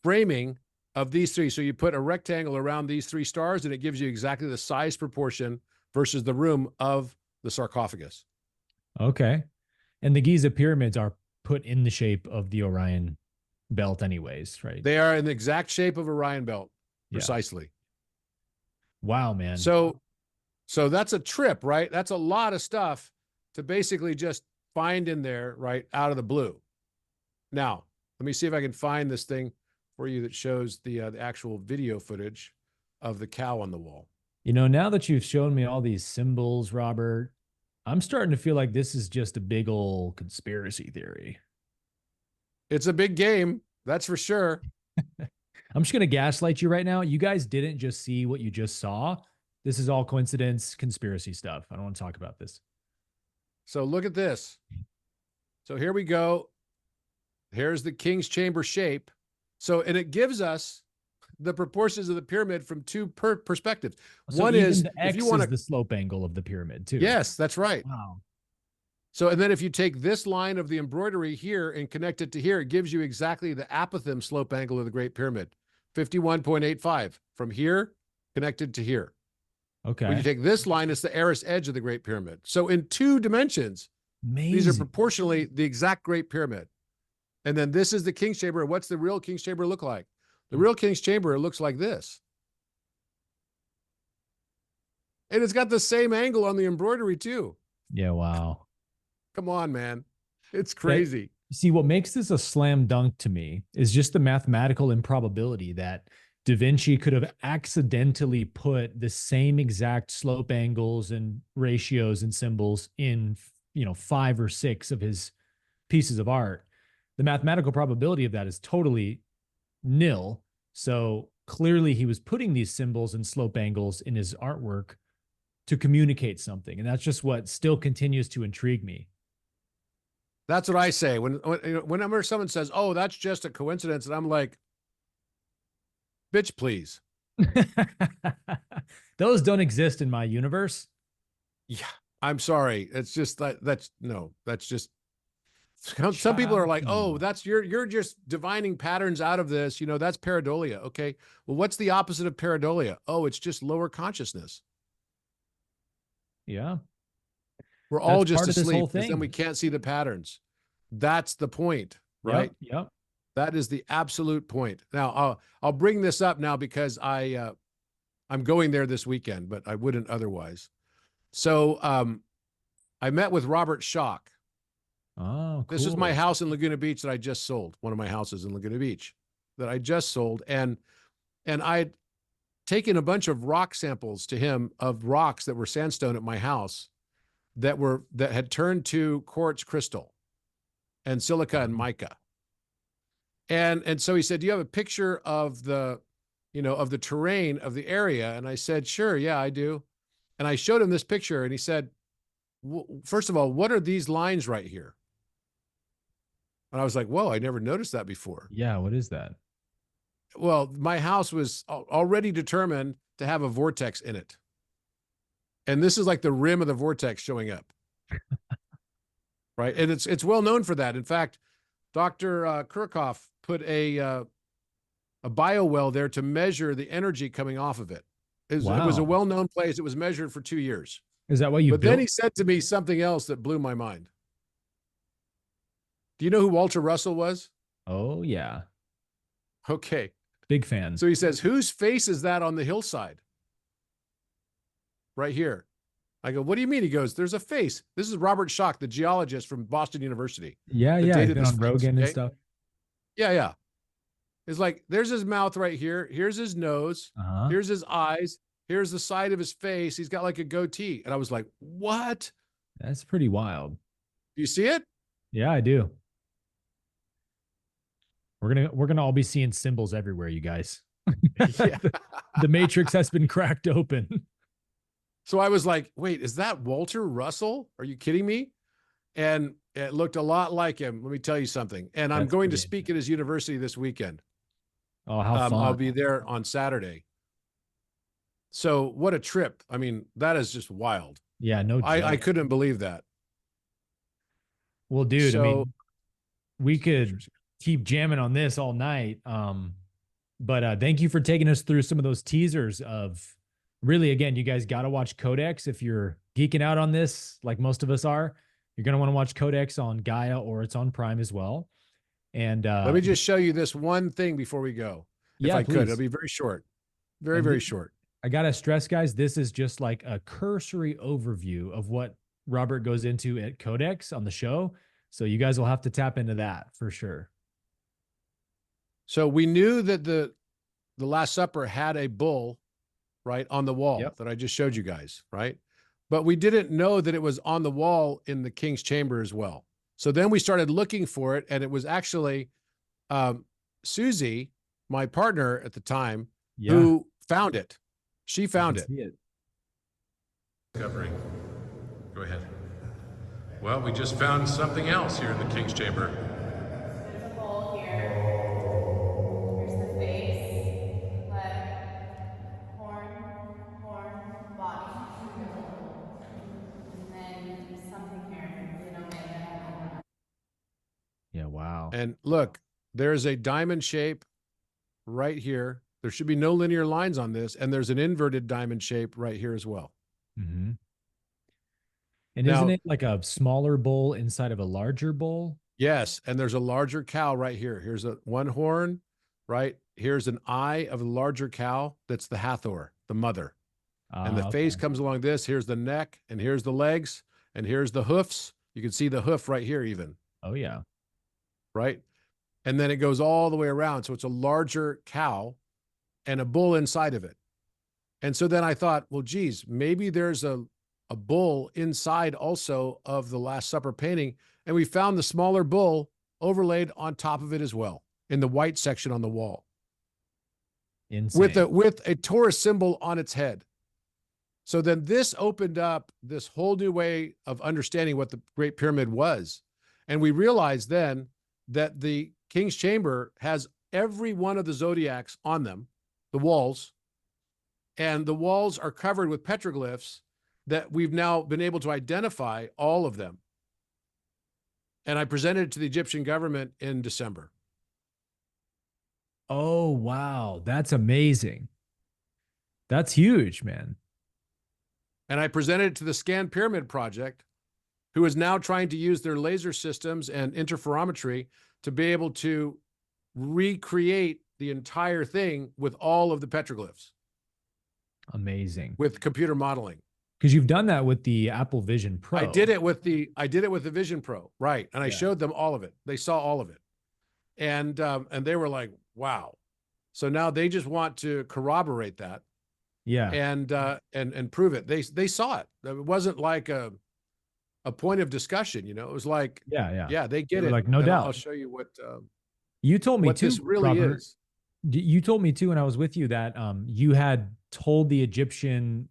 framing of these 3, so you put a rectangle around these 3 stars, and it gives you exactly the size proportion versus the room of the sarcophagus. Okay. And the Giza pyramids are put in the shape of the Orion belt anyways, right? They are in the exact shape of Orion belt, precisely. Wow, man. So that's a trip, right? That's a lot of stuff to basically just find in there, right, out of the blue. Now, let me see if I can find this thing for you that shows the actual video footage of the cow on the wall. You know, now that you've shown me all these symbols, Robert, I'm starting to feel like this is just a big old conspiracy theory. It's a big game, that's for sure. I'm just going to gaslight you right now. You guys didn't just see what you just saw. This is all coincidence, conspiracy stuff. I don't want to talk about this. So look at this. So here we go. Here's the King's Chamber shape. So, and it gives us the proportions of the pyramid from 2 perspectives. So one is the X if you want the slope angle of the pyramid too. Yes, that's right. Wow. So, and then if you take this line of the embroidery here and connect it to here, it gives you exactly the apothem slope angle of the Great Pyramid, 51.85 from here connected to here. Okay. When you take this line, it's the Eris edge of the Great Pyramid. So in 2 dimensions, Amazing. these are proportionally the exact Great Pyramid. And then this is the King's Chamber. What's the real King's Chamber look like? The real King's Chamber looks like this. And it's got the same angle on the embroidery too. Yeah, wow. Come on, man. It's crazy. See, what makes this a slam dunk to me is just the mathematical improbability that Da Vinci could have accidentally put the same exact slope angles and ratios and symbols in, 5 or 6 of his pieces of art. The mathematical probability of that is totally nil. So clearly he was putting these symbols and slope angles in his artwork to communicate something. And that's just what still continues to intrigue me. That's what I say. Whenever someone says, oh, that's just a coincidence, and I'm like, bitch, please. Those don't exist in my universe. Yeah, I'm sorry. It's just that's just some people are like, oh, that's you're just divining patterns out of this. That's pareidolia. Okay. Well, what's the opposite of pareidolia? Oh, it's just lower consciousness. Yeah. We're all just asleep because then we can't see the patterns. That's the point, right? Yep. That is the absolute point. Now, I'll bring this up now because I'm going there this weekend, but I wouldn't otherwise. So I met with Robert Schoch. Oh, cool. This is my house in Laguna Beach that I just sold. One of my houses in Laguna Beach that I just sold, and I'd taken a bunch of rock samples to him of rocks that were sandstone at my house that had turned to quartz crystal and silica and mica. And so he said, do you have a picture of the terrain of the area? And I said, sure. Yeah, I do. And I showed him this picture and he said, first of all, what are these lines right here? And I was like, whoa, I never noticed that before. Yeah. What is that? Well, my house was already determined to have a vortex in it. And this is like the rim of the vortex showing up. Right. And it's well known for that. In fact, Dr. Kirchhoff put a bio well there to measure the energy coming off of it. It was a well-known place. It was measured for 2 years. Is that what you built? But then he said to me something else that blew my mind. Do you know who Walter Russell was? Oh, yeah. Okay. Big fan. So he says, whose face is that on the hillside? Right here. I go, what do you mean? He goes, there's a face. This is Robert Schoch, the geologist from Boston University. Yeah. He's been on Rogan and stuff. Yeah. It's like, there's his mouth right here. Here's his nose. Here's his eyes. Here's the side of his face. He's got like a goatee. And I was like, what? That's pretty wild. Do you see it? Yeah, I do. We're gonna all be seeing symbols everywhere, you guys. Yeah. The matrix has been cracked open. So I was like, wait, is that Walter Russell? Are you kidding me? And it looked a lot like him. Let me tell you something. And I'm going to speak at his university this weekend. Oh, how fun. I'll be there on Saturday. So what a trip. I mean, that is just wild. Yeah, no joke. I couldn't believe that. Well, dude, I mean, we could keep jamming on this all night. But thank you for taking us through some of those teasers of really, again, you guys got to watch Codex. If you're geeking out on this, like most of us are, you're going to want to watch Codex on Gaia, or it's on Prime as well. And let me just show you this one thing before we go. If I could, it'll be very short, very short. I got to stress, guys, this is just like a cursory overview of what Robert goes into at Codex on the show. So you guys will have to tap into that for sure. So we knew that the Last Supper had a bull, right, on the wall that I just showed you guys, right? But we didn't know that it was on the wall in the King's Chamber as well. So then we started looking for it, and it was actually Susie, my partner at the time, who found it. She found it. Discovering. Go ahead. Well, we just found something else here in the King's Chamber. There's a bowl here. Here's the face, leg, horn, body. And then something here, Yeah, wow. And look, there's a diamond shape right here There should be no linear lines on this. And there's an inverted diamond shape right here as well. Mm-hmm. And Now, isn't it like a smaller bowl inside of a larger bowl? yes. And there's a larger cow right here. Here's one horn, right? Here's an eye of a larger cow. That's the Hathor, the mother. And the face comes along this. Here's the neck, and here's the legs, and here's the hoofs. You can see the hoof right here even. Oh, yeah. Right? And then it goes all the way around. So it's a larger cow and a bull inside of it. And so then I thought, well, geez, maybe there's a bull inside also of the Last Supper painting. And we found the smaller bull overlaid on top of it as well in the white section on the wall. Insane. With a Taurus symbol on its head. So then this opened up this whole new way of understanding what the Great Pyramid was. And we realized then that the King's Chamber has every one of the zodiacs on them, the walls, and the walls are covered with petroglyphs that we've now been able to identify all of them. And I presented it to the Egyptian government in December. Oh, wow. That's amazing. That's huge, man. And I presented it to the Scan Pyramid Project, who is now trying to use their laser systems and interferometry to be able to recreate the entire thing with all of the petroglyphs. Amazing. With computer modeling. Because you've done that with the Apple Vision Pro. I did it with the Vision Pro, right? And I showed them all of it. They saw all of it, and they were like, "Wow!" So now they just want to corroborate that. Yeah. And prove it. They saw it. It wasn't like a point of discussion, you know. It was like, yeah, they get it. Like, no doubt. I'll show you what you told me what too, this really Robert, is. You told me too when I was with you that you had told the Egyptian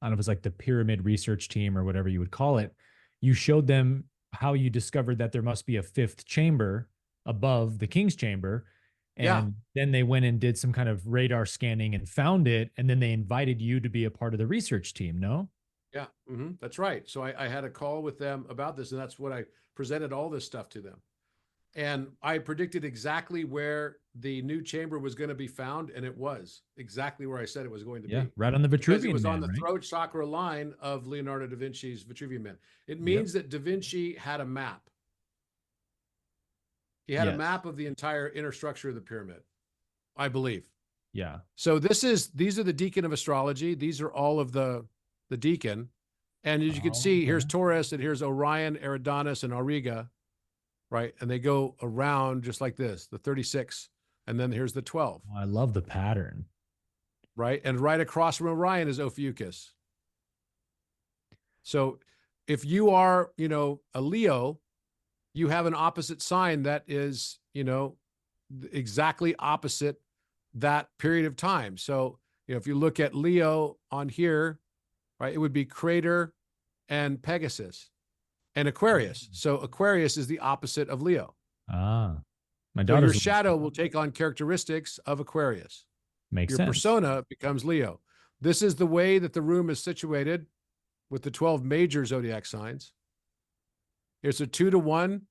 I don't know if it's like the pyramid research team or whatever you would call it, you showed them how you discovered that there must be a fifth chamber above the King's Chamber. And then they went and did some kind of radar scanning and found it. And then they invited you to be a part of the research team, no? Yeah, that's right. So I had a call with them about this, and that's what I presented all this stuff to them. And I predicted exactly where the new chamber was going to be found, and it was exactly where I said it was going to be. Right on the Vitruvian Man. It was on the throat chakra line of Leonardo da Vinci's Vitruvian Man. It means that Da Vinci had a map. He had a map of the entire inner structure of the pyramid, I believe. Yeah. So these are the deacon of astrology. These are all of the deacon. And as you can see, here's Taurus, and here's Orion, Eridanus, and Auriga, right? And they go around just like this, the 36. And then here's the 12. Oh, I love the pattern. Right? And right across from Orion is Ophiuchus. So if you are, a Leo, you have an opposite sign that is, exactly opposite that period of time. So, if you look at Leo on here, right, it would be Crater and Pegasus and Aquarius. So Aquarius is the opposite of Leo. My so daughter's your shadow will take on characteristics of Aquarius. Makes your sense. persona becomes Leo. This is the way that the room is situated with the 12 major zodiac signs. It's a 2-to-1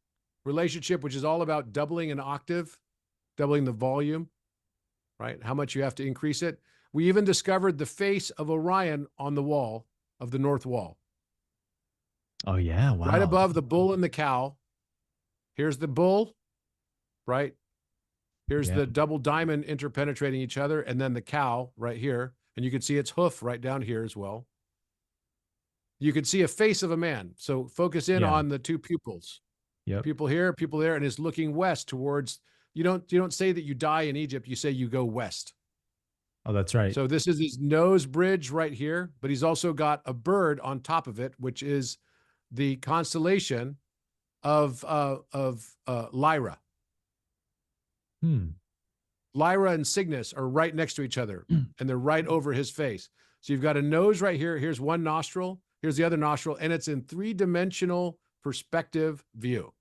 relationship, which is all about doubling an octave, doubling the volume, right? How much you have to increase it. We even discovered the face of Orion on the wall of the north wall. Oh, yeah. Wow. Right above the bull and the cow. Here's the bull, right? Here's the double diamond interpenetrating each other, and then the cow right here. And you can see its hoof right down here as well. You can see a face of a man. So focus in on the two pupils. Yep. People here, people there, and is looking west towards, you don't say that you die in Egypt, you say you go west. Oh, that's right. So this is his nose bridge right here, but he's also got a bird on top of it, which is the constellation of Lyra. Lyra and Cygnus are right next to each other, and they're right over his face. So you've got a nose right here. Here's one nostril. Here's the other nostril, and it's in 3-dimensional perspective view.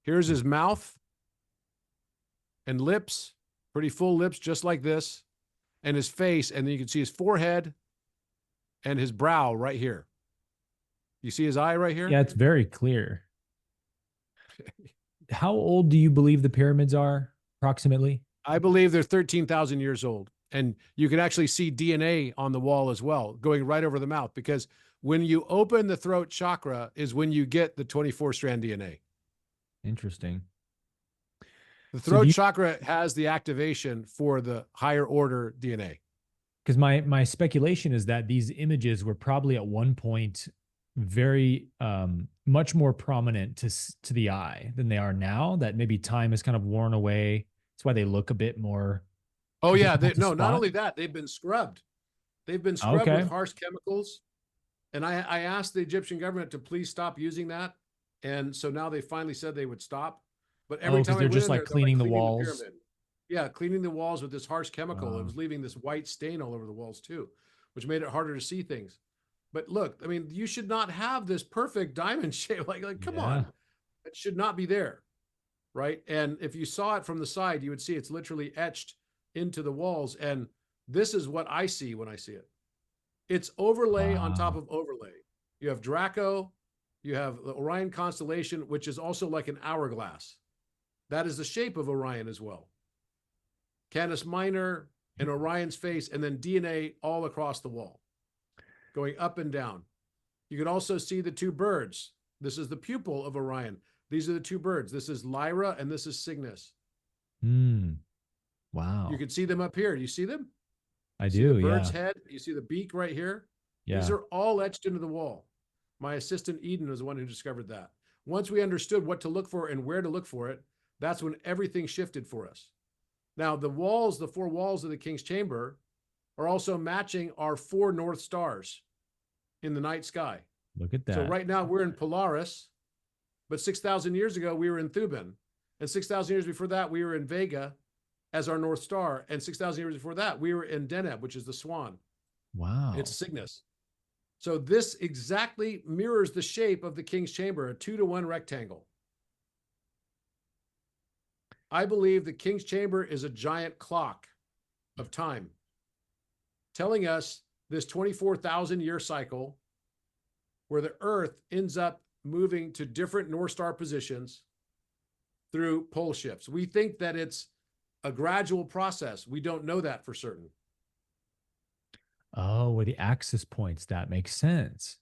Here's his mouth and lips, pretty full lips, just like this, and his face, and then you can see his forehead and his brow right here. You see his eye right here? Yeah, it's very clear. How old do you believe the pyramids are, approximately? I believe they're 13,000 years old. And you can actually see DNA on the wall as well, going right over the mouth, because when you open the throat chakra is when you get the 24-strand DNA. Interesting. The So throat chakra has the activation for the higher order DNA. Because my speculation is that these images were probably at one point very much more prominent to the eye than they are now, that maybe time has kind of worn away. That's why they look a bit more. Oh yeah, difficult to not spot. only that, they've been scrubbed. They've been scrubbed Okay. with harsh chemicals. And I asked the Egyptian government to please stop using that. And so now they finally said they would stop. But every time I they're went just in like there, they're cleaning the cleaning walls. pyramid. Yeah, cleaning the walls with this harsh chemical. It Wow. was leaving this white stain all over the walls too, which made it harder to see things. But look, I mean, you should not have this perfect diamond shape. Like, come on. It should not be there, right? And if you saw it from the side, you would see it's literally etched into the walls. And this is what I see when I see it. It's overlay on top of overlay. You have Draco, you have the Orion constellation, which is also like an hourglass. That is the shape of Orion as well. Canis Minor and Orion's face, and then DNA all across the wall, going up and down. You can also see the two birds. This is the pupil of Orion. These are the two birds. This is Lyra and this is Cygnus. Wow. You can see them up here. You see them? I See do. the bird's Yeah. head. You see the beak right here. Yeah. These are all etched into the wall. My assistant Eden was the one who discovered that. Once we understood what to look for and where to look for it, that's when everything shifted for us. Now, the walls, the four walls of the King's Chamber, are also matching our four North Stars in the night sky. Look at that. So right now we're in Polaris, but 6,000 years ago we were in Thuban. And 6,000 years before that, we were in Vega as our North Star. And 6,000 years before that, we were in Deneb, which is the swan. Wow. It's Cygnus. So this exactly mirrors the shape of the King's Chamber, a 2-to-1 rectangle. I believe the King's Chamber is a giant clock of time, telling us this 24,000 year cycle where the Earth ends up moving to different North Star positions through pole shifts. We think that it's a gradual process. We don't know that for certain. Oh, where the axis points, that makes sense.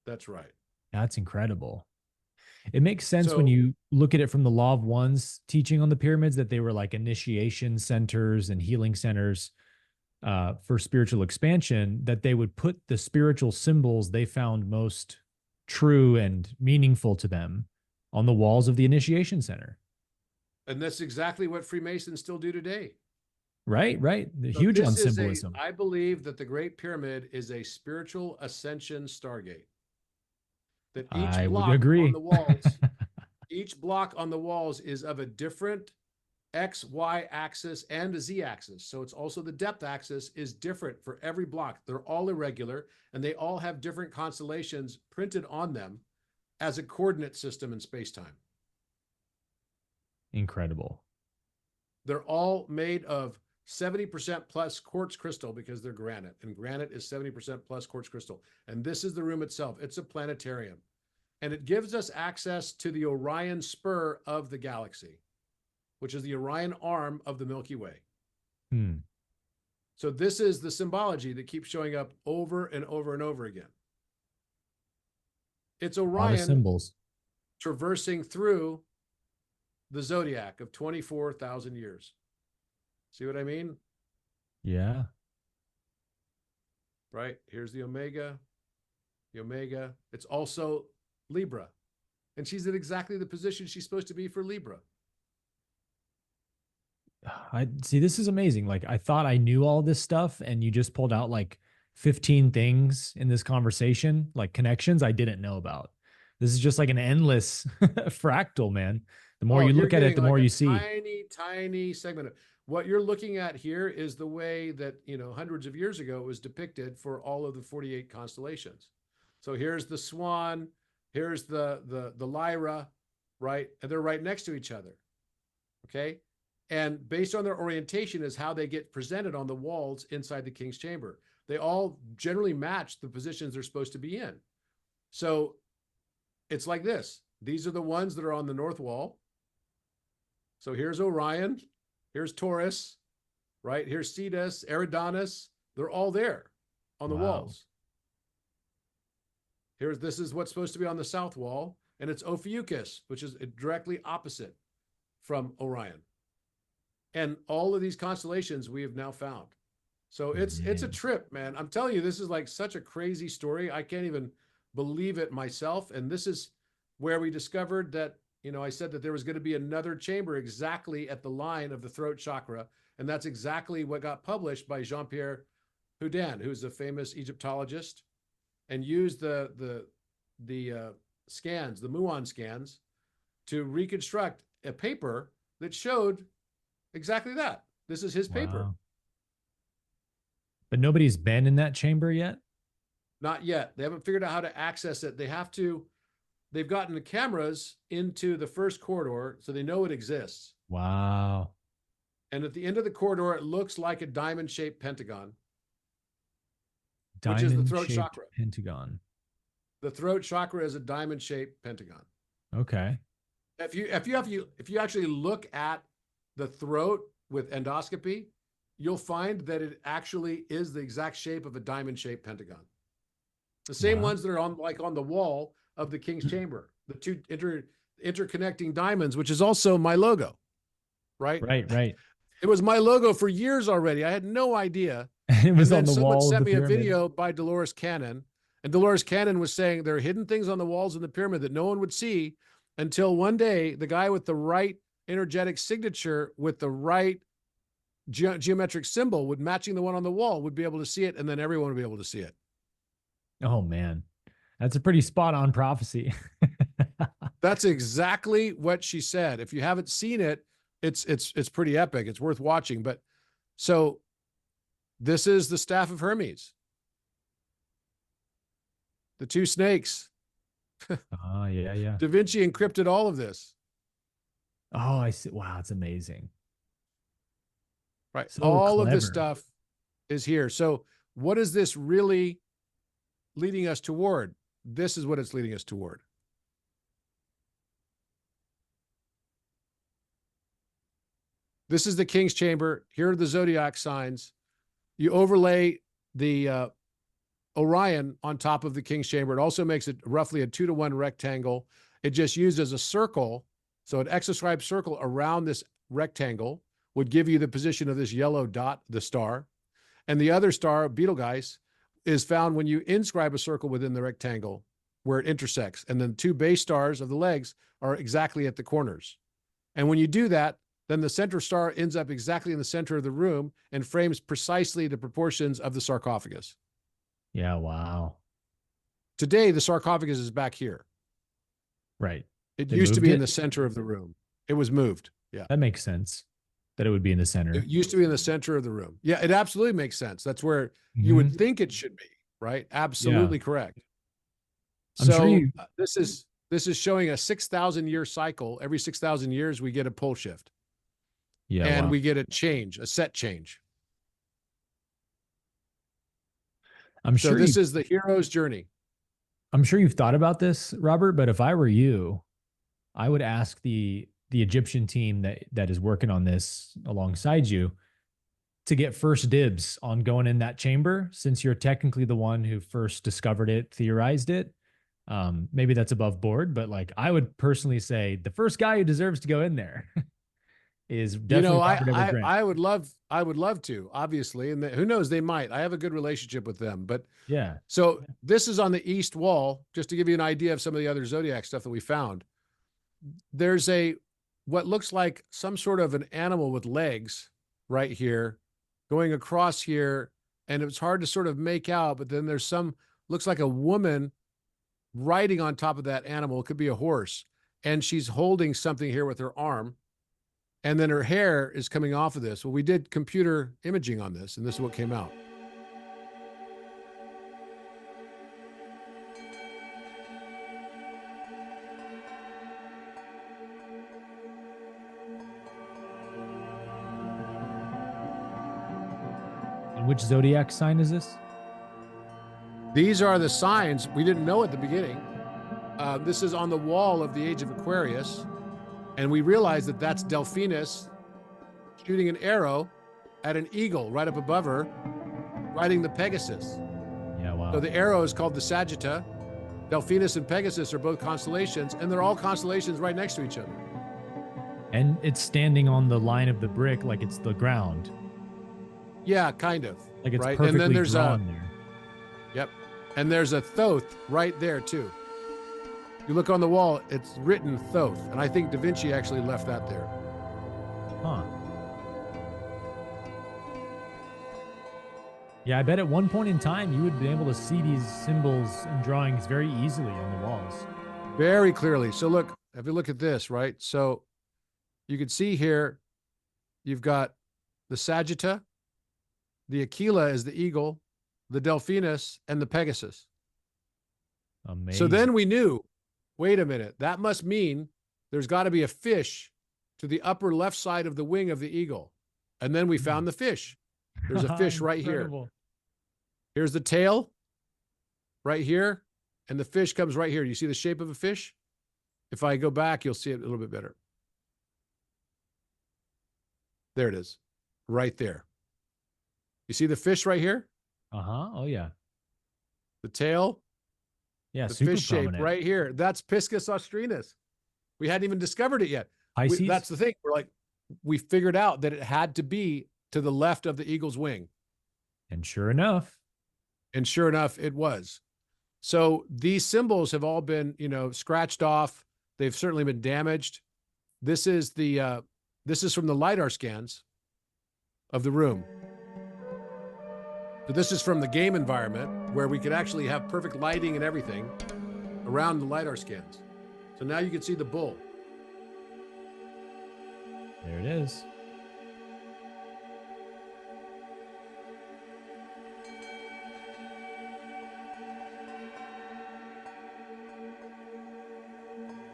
That's right. That's incredible. It makes sense So- when you look at it from the Law of One's teaching on the pyramids, that they were like initiation centers and healing centers for spiritual expansion, that they would put the spiritual symbols they found most true and meaningful to them on the walls of the initiation center. And that's exactly what Freemasons still do today. Right, right. The So huge this on is symbolism. I believe that the Great Pyramid is a spiritual ascension stargate. That each I would block agree. on the walls, each block on the walls is of a different X, Y axis and a Z axis. So it's also the depth axis is different for every block. They're all irregular and they all have different constellations printed on them as a coordinate system in space-time. Incredible. They're all made of 70% plus quartz crystal because they're granite, and granite is 70% plus quartz crystal. And this is the room itself. It's a planetarium, and it gives us access to the Orion spur of the galaxy, which is the Orion arm of the Milky Way. So this is the symbology that keeps showing up over and over and over again. It's All the Orion symbols. traversing through the zodiac of 24,000 years. See what I mean? Yeah. Right? Here's the Omega. The Omega. It's also Libra. And she's in exactly the position she's supposed to be for Libra. I see. This is amazing. Like, I thought I knew all this stuff, and you just pulled out like 15 things in this conversation, like connections I didn't know about. This is just like an endless fractal, man. The more you you're look at it, getting the like more a you see. Tiny, tiny segment of what you're looking at here is the way that, hundreds of years ago it was depicted for all of the 48 constellations. So here's the Swan, here's the Lyra, right? And they're right next to each other. Okay. And based on their orientation is how they get presented on the walls inside the King's Chamber. They all generally match the positions they're supposed to be in. So it's like this. These are the ones that are on the north wall. So here's Orion. Here's Taurus, right? Here's Cetus, Eridanus. They're all there on the walls. This is what's supposed to be on the south wall, and it's Ophiuchus, which is directly opposite from Orion. And all of these constellations we have now found. So it's a trip, man. I'm telling you, this is like such a crazy story. I can't even believe it myself. And this is where we discovered that, you know, I said that there was going to be another chamber exactly at the line of the throat chakra. And that's exactly what got published by Jean-Pierre Houdin, who's a famous Egyptologist, and used the scans, the muon scans, to reconstruct a paper that showed exactly that. This is his paper. But nobody's been in that chamber yet? Not yet. They haven't figured out how to access it. They've gotten the cameras into the first corridor, so they know it exists. Wow. And at the end of the corridor, it looks like a diamond-shaped pentagon, which is the throat chakra. Pentagon. The throat chakra is a diamond-shaped pentagon. Okay. If you actually look at the throat with endoscopy, you'll find that it actually is the exact shape of a diamond-shaped pentagon. The same ones that are on the wall of the King's Chamber, the two interconnecting diamonds, which is also my logo, right? Right. It was my logo for years already. I had no idea. It was on the someone wall. Sent me a video by Dolores Cannon, and Dolores Cannon was saying there are hidden things on the walls of the pyramid that no one would see until one day the guy with the right energetic signature with the right geometric symbol would matching the one on the wall would be able to see it, and then everyone would be able to see it. Oh man, that's a pretty spot on prophecy. That's exactly what she said. If you haven't seen it, it's pretty epic. It's worth watching. But so this is the staff of Hermes, the two snakes. Oh yeah. Da Vinci encrypted all of this. Oh, I see. Wow, it's amazing. Right. So all clever. of this stuff is here. So what is this really leading us toward? This is what it's leading us toward. This is the King's Chamber. Here are the zodiac signs. You overlay the Orion on top of the King's Chamber. It also makes it roughly a 2-to-1 rectangle. It just used as a circle. So an exoscribe circle around this rectangle would give you the position of this yellow dot, the star. And the other star, Betelgeuse, is found when you inscribe a circle within the rectangle where it intersects. And then 2 base stars of the legs are exactly at the corners. And when you do that, then the center star ends up exactly in the center of the room and frames precisely the proportions of the sarcophagus. Yeah, wow. Today, the sarcophagus is back here. Right. It They used to moved be it? in the center of the room. It was moved. Yeah. That makes sense that it would be in the center. It used to be in the center of the room. Yeah, it absolutely makes sense. That's where you would think it should be, right? Absolutely correct. I'm So sure you- this is showing a 6,000 year cycle. Every 6,000 years, we get a pole shift. Yeah. And wow. we get a change, a set change. I'm So sure this is the hero's journey. I'm sure you've thought about this, Robert, but if I were you, I would ask the Egyptian team that is working on this alongside you to get first dibs on going in that chamber, since you're technically the one who first discovered it, theorized it. Maybe that's above board, but like I would personally say the first guy who deserves to go in there is definitely Robert Everett Grant. I would love to, obviously, and who knows, they might. I have a good relationship with them, but Yeah. so this is on the east wall, just to give you an idea of some of the other zodiac stuff that we found. There's what looks like some sort of an animal with legs right here going across here, and it's hard to sort of make out, but then there's looks like a woman riding on top of that animal. It could be a horse, and she's holding something here with her arm, and then her hair is coming off of this. Well, we did computer imaging on this, and this is what came out. And which zodiac sign is this? These are the signs we didn't know at the beginning. This is on the wall of the age of Aquarius. And we realized that that's Delphinus, shooting an arrow at an eagle right up above her, riding the Pegasus. Yeah, wow. So the arrow is called the Sagitta. Delphinus and Pegasus are both constellations, and they're all constellations right next to each other. And it's standing on the line of the brick like it's the ground. Yeah, kind of. Like it's right? perfectly And then there's drawn there. Yep. And there's a Thoth right there too. You look on the wall, it's written Thoth. And I think Da Vinci actually left that there. Huh. Yeah, I bet at one point in time you would be able to see these symbols and drawings very easily on the walls. Very clearly. So look, if you look at this, right? So you can see here, you've got the Sagitta, the Aquila is the eagle, the Delphinus, and the Pegasus. Amazing. So then we knew, wait a minute, that must mean there's got to be a fish to the upper left side of the wing of the eagle. And then we found the fish. There's a fish right here. Here's the tail right here, and the fish comes right here. You see the shape of a fish? If I go back, you'll see it a little bit better. There it is, right there. You see the fish right here? Uh-huh. Oh, yeah. The tail, Yeah, the super fish shape prominent. right here. That's Piscis austrinus. We hadn't even discovered it yet. Pisces? That's the thing. We're like, we figured out that it had to be to the left of the eagle's wing. And sure enough. And sure enough, it was. So these symbols have all been, scratched off. They've certainly been damaged. This is from the LiDAR scans of the room. So this is from the game environment where we could actually have perfect lighting and everything around the LiDAR scans. So now you can see the bull. There it is.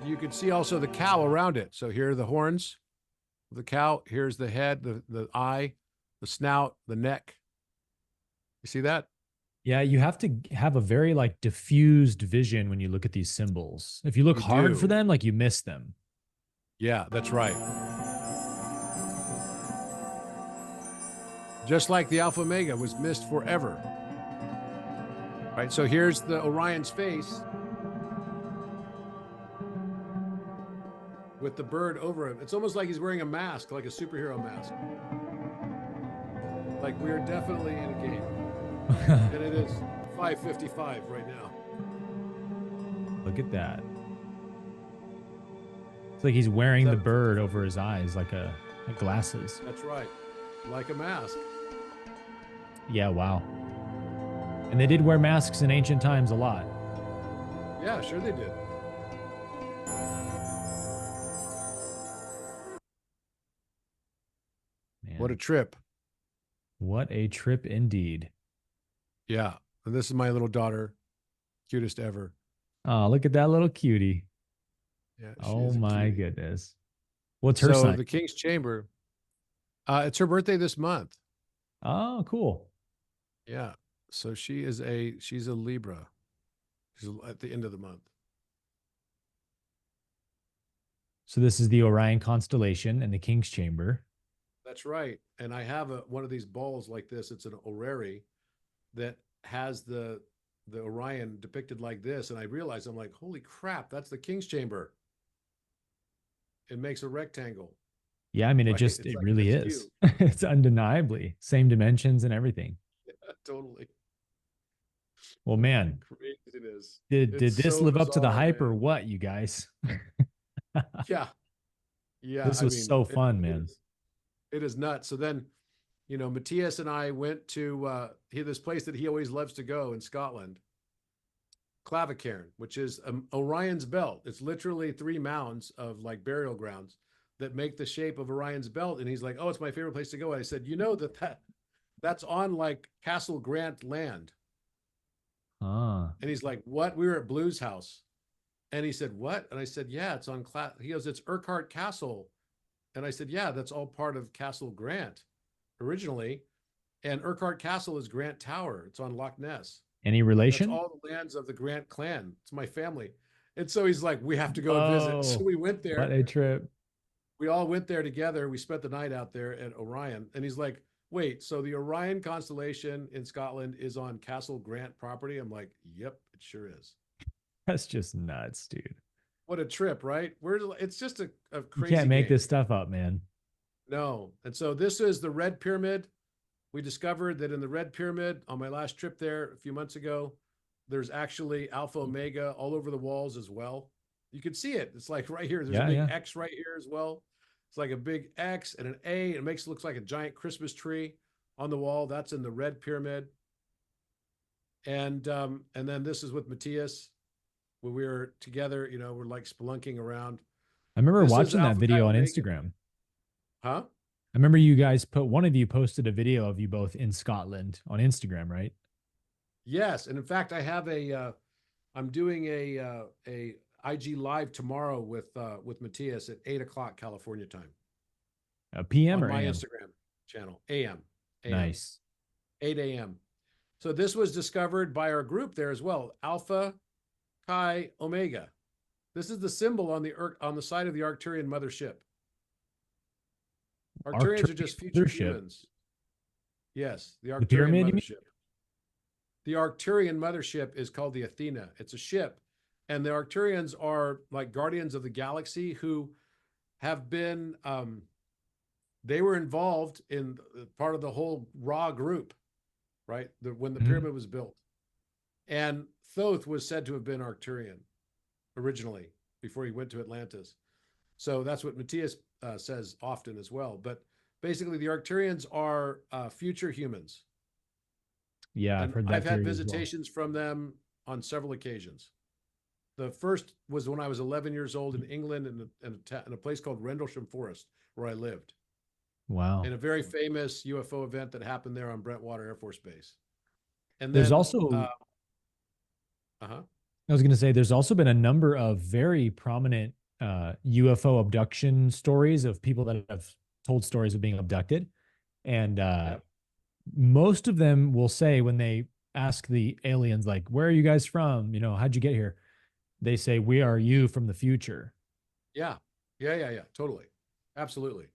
You can see also the cow around it. So here are the horns of the cow. Here's the head, the eye, the snout, the neck. You see that? Yeah, you have to have a very diffused vision when you look at these symbols. If you look hard for them, you miss them. Yeah, that's right. Just like the Alpha Omega was missed forever. Right, so here's the Orion's face with the bird over him. It's almost like he's wearing a mask, like a superhero mask. Like we're definitely in a game. And it is 5:55 right now. Look at that. It's like he's wearing the bird over his eyes like glasses. That's right. Like a mask. Yeah, wow. And they did wear masks in ancient times a lot. Yeah, sure they did. Man. What a trip. What a trip indeed. Yeah. And this is my little daughter. Cutest ever. Oh, look at that little cutie. Yeah. Oh my goodness. What's her sign? The King's Chamber. It's her birthday this month. Oh, cool. Yeah. So she's a Libra. She's at the end of the month. So this is the Orion constellation and the King's Chamber. That's right. And I have one of these balls like this. It's an orrery that has the Orion depicted like this. And I realized, I'm like, holy crap, that's the King's Chamber. It makes a rectangle. Yeah, I mean, it Right? it really is. It's undeniably same dimensions and everything. Yeah, totally. Well, man, Crazy it is. did It's this so live up to the bizarre, hype or man. what, you guys? Yeah. Yeah. This was so fun, man. It is nuts. So then, Matthias and I went to this place that he always loves to go in Scotland, Clavicairn, which is Orion's belt. It's literally 3 mounds of burial grounds that make the shape of Orion's belt. And he's like, oh, it's my favorite place to go. And I said, that's on Castle Grant land. Ah, And he's like, what? We were at Blue's house. And he said, what? And I said, yeah, it's on he goes, it's Urquhart Castle. And I said, yeah, that's all part of Castle Grant originally. And Urquhart Castle is Grant Tower. It's on Loch Ness. any relation? That's all the lands of the Grant clan. It's my family. And so he's like, we have to go and visit. So we went there. What a trip. we all went there together. We spent the night out there at Orion. And he's like, wait, so the Orion constellation in Scotland is on Castle Grant property? I'm like, yep, it sure is. That's just nuts, dude. What a trip, right? It's just a You crazy can't make game. this stuff up, man. No. And so this is the Red Pyramid. We discovered that in the Red Pyramid on my last trip there a few months ago, there's actually Alpha Omega all over the walls as well. You can see it. It's like right here. There's a big X right here as well. It's like a big X and an A. It makes it look like a giant Christmas tree on the wall. That's in the Red Pyramid. And then this is with Matthias when we were together. You know, we're like spelunking around. I remember This is watching that Alpha video Chi on Omega. Instagram. Huh? I remember you guys one of you posted a video of you both in Scotland on Instagram, right? Yes. And in fact, I have I'm doing a IG live tomorrow with Matthias at 8:00 California time. PM on or my AM? Instagram channel. AM. Nice. 8 a.m. So this was discovered by our group there as well. Alpha Chi Omega. This is the symbol on the side of the Arcturian mothership. Arcturians are just future humans. Yes, the Arcturian pyramid, you mean? mothership. The Arcturian mothership is called the Athena. It's a ship. And the Arcturians are like guardians of the galaxy who have been, they were involved in part of the whole Ra group, right? When the pyramid was built. And Thoth was said to have been Arcturian originally before he went to Atlantis. So that's what Matthias says often as well. But basically, the Arcturians are future humans. Yeah, and I've had visitations from them on several occasions. The first was when I was 11 years old in England in a place called Rendlesham Forest, where I lived. Wow. In a very famous UFO event that happened there on Brentwater Air Force Base. And there's then, also, I was going to say, there's also been a number of very prominent UFO abduction stories of people that have told stories of being abducted. And most of them will say when they ask the aliens, like, where are you guys from? You know, how'd you get here? They say, we are you from the future. Yeah. Totally. Absolutely.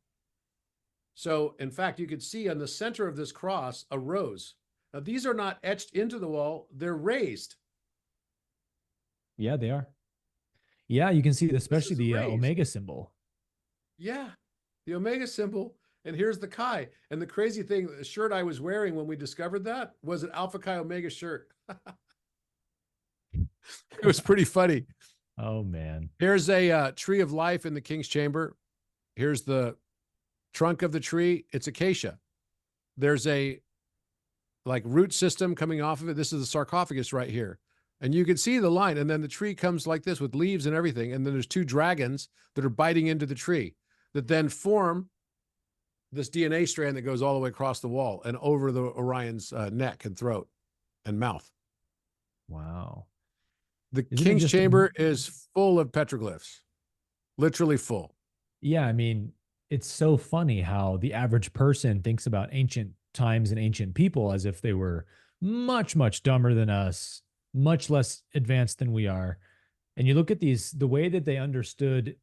So in fact, you could see on the center of this cross, a rose. Now these are not etched into the wall. They're raised. Yeah, they are. Yeah, you can see especially the Omega symbol. Yeah, the Omega symbol. And here's the Chi. And the crazy thing, the shirt I was wearing when we discovered that was an Alpha Chi Omega shirt. It was pretty funny. Oh, man. Here's a tree of life in the King's Chamber. Here's the trunk of the tree. It's acacia. There's a like root system coming off of it. This is the sarcophagus right here. And you can see the line. And then the tree comes like this with leaves and everything. And then there's two dragons that are biting into the tree that then form this DNA strand that goes all the way across the wall and over the Orion's neck and throat and mouth. Wow. The King's Chamber is full of petroglyphs, literally full. Yeah, I mean, it's so funny how the average person thinks about ancient times and ancient people as if they were much, much dumber than us, much less advanced than we are. And you look at the way that they understood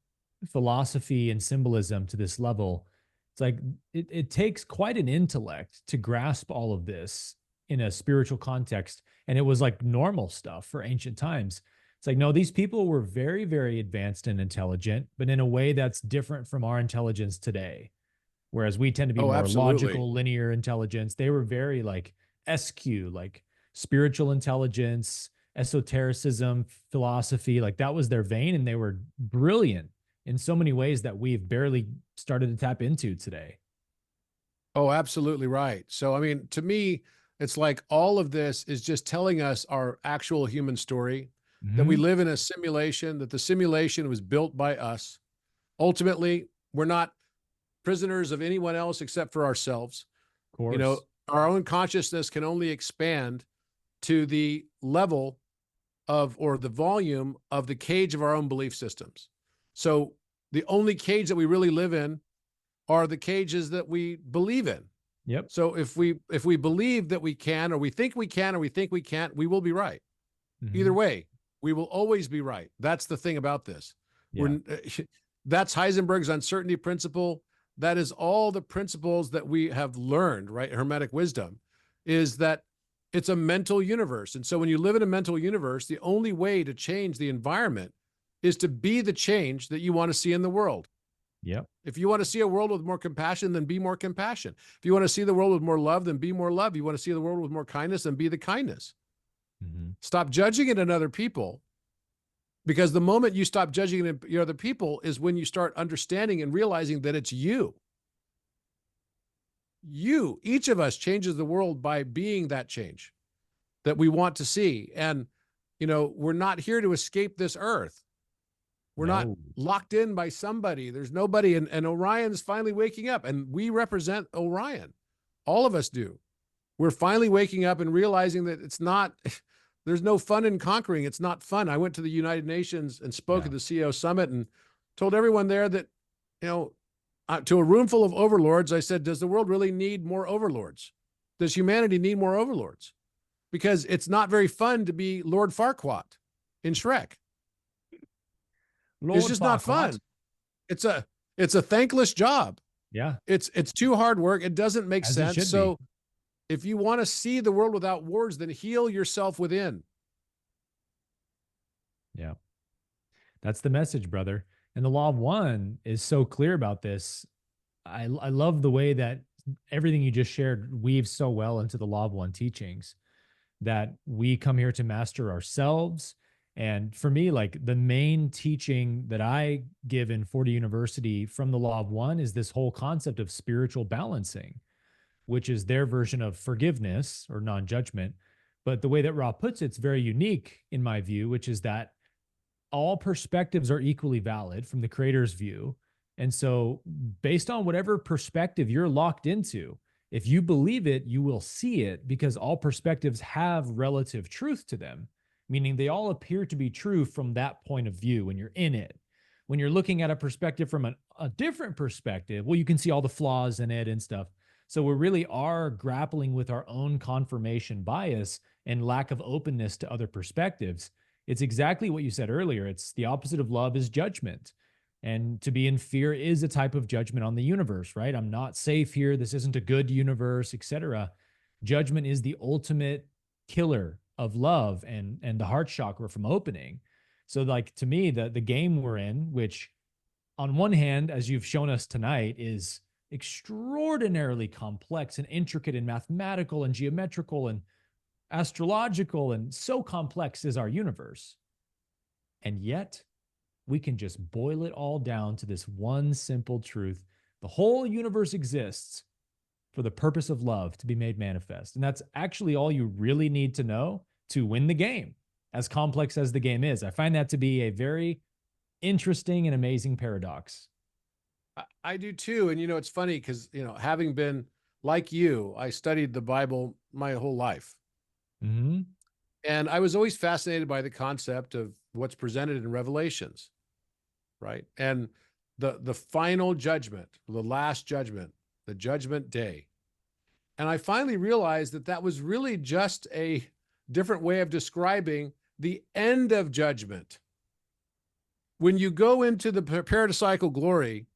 philosophy and symbolism to this level, it's like it takes quite an intellect to grasp all of this in a spiritual context. And it was like normal stuff for ancient times. It's like, no, these people were very, very advanced and intelligent, but in a way that's different from our intelligence today. Whereas we tend to be more logical, linear intelligence. They were very like SQ, like spiritual intelligence, esotericism, philosophy. Like that was their vein. And they were brilliant in so many ways that we've barely started to tap into today. Oh, absolutely right. So, I mean, to me, it's like all of this is just telling us our actual human story, that we live in a simulation, that the simulation was built by us. Ultimately, we're not prisoners of anyone else except for ourselves. Of course. You know, our own consciousness can only expand to the level of, or the volume of the cage of our own belief systems. So the only cage that we really live in are the cages that we believe in. Yep. So if we believe that we can, or we think we can, or we think we can't, we will be right. Either way, we will always be right. That's the thing about this. Yeah. That's Heisenberg's uncertainty principle. That is all the principles that we have learned, right? Hermetic wisdom is that it's a mental universe. And so when you live in a mental universe, the only way to change the environment is to be the change that you want to see in the world. Yep. If you want to see a world with more compassion, then be more compassion. If you want to see the world with more love, then be more love. You want to see the world with more kindness, then be the kindness. Mm-hmm. Stop judging it in other people, because the moment you stop judging it in other people is when you start understanding and realizing that it's you. You, each of us changes the world by being that change that we want to see. And, you know, we're not here to escape this earth. We're not locked in by somebody. There's nobody. And Orion's finally waking up, and we represent Orion. All of us do. We're finally waking up and realizing that it's not, there's no fun in conquering. It's not fun. I went to the United Nations and spoke at the CEO summit and told everyone there that, you know, to a room full of overlords, I said, does the world really need more overlords? Does humanity need more overlords? Because it's not very fun to be Lord Farquaad in Shrek. It's just not fun. It's a thankless job. Yeah. It's too hard work. It doesn't make sense. So if you want to see the world without wars, then heal yourself within. Yeah. That's the message, brother. And the law of one is so clear about this. I love the way that everything you just shared weaves so well into the law of one teachings, that we come here to master ourselves. And for me, like the main teaching that I give in 40 University from the law of one is this whole concept of spiritual balancing, which is their version of forgiveness or non-judgment. But the way that Ra puts it's very unique in my view, which is that all perspectives are equally valid from the creator's view. And so based on whatever perspective you're locked into, if you believe it, you will see it, because all perspectives have relative truth to them, meaning they all appear to be true from that point of view when you're in it. When you're looking at a perspective from a different perspective, well, you can see all the flaws in it and stuff. So we really are grappling with our own confirmation bias and lack of openness to other perspectives. It's exactly what you said earlier. It's the opposite of love is judgment. And to be in fear is a type of judgment on the universe, right? I'm not safe here. This isn't a good universe, etc. Judgment is the ultimate killer of love and the heart chakra from opening. So like to me, the game we're in, which on one hand, as you've shown us tonight, is extraordinarily complex and intricate and mathematical and geometrical and astrological, and so complex is our universe. And yet we can just boil it all down to this one simple truth. The whole universe exists for the purpose of love to be made manifest. And that's actually all you really need to know to win the game, as complex as the game is. I find that to be a very interesting and amazing paradox. I do too. And, you know, it's funny because, you know, having been like you, I studied the Bible my whole life. Mm-hmm. And I was always fascinated by the concept of what's presented in Revelations, right? And the final judgment, the last judgment, the judgment day. And I finally realized that that was really just a different way of describing the end of judgment. When you go into the paradisiacal glory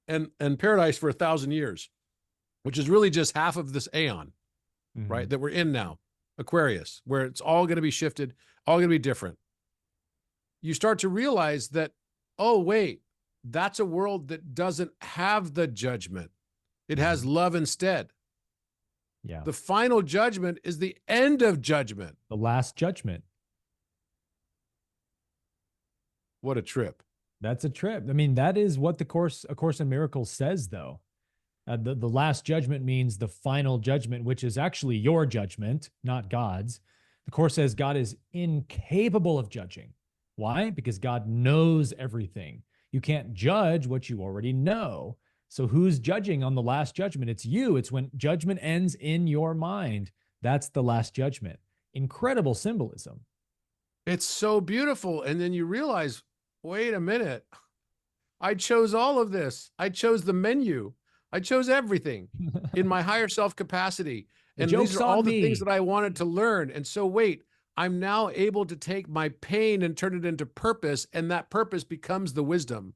and paradise for 1,000 years, which is really just half of this aeon, right, that we're in now, Aquarius, where it's all going to be shifted, all going to be different. You start to realize that, oh, wait, that's a world that doesn't have the judgment. It has love instead. Yeah. The final judgment is the end of judgment. The last judgment. What a trip. That's a trip. I mean, that is what A Course in Miracles says, though. The last judgment means the final judgment, which is actually your judgment, not God's. The Course says God is incapable of judging. Why? Because God knows everything. You can't judge what you already know. So who's judging on the last judgment? It's you. It's when judgment ends in your mind. That's the last judgment. Incredible symbolism. It's so beautiful. And then you realize, wait a minute. I chose all of this. I chose the menu. I chose everything in my higher self capacity. And these are all the things that I wanted to learn. And so wait, I'm now able to take my pain and turn it into purpose. And that purpose becomes the wisdom.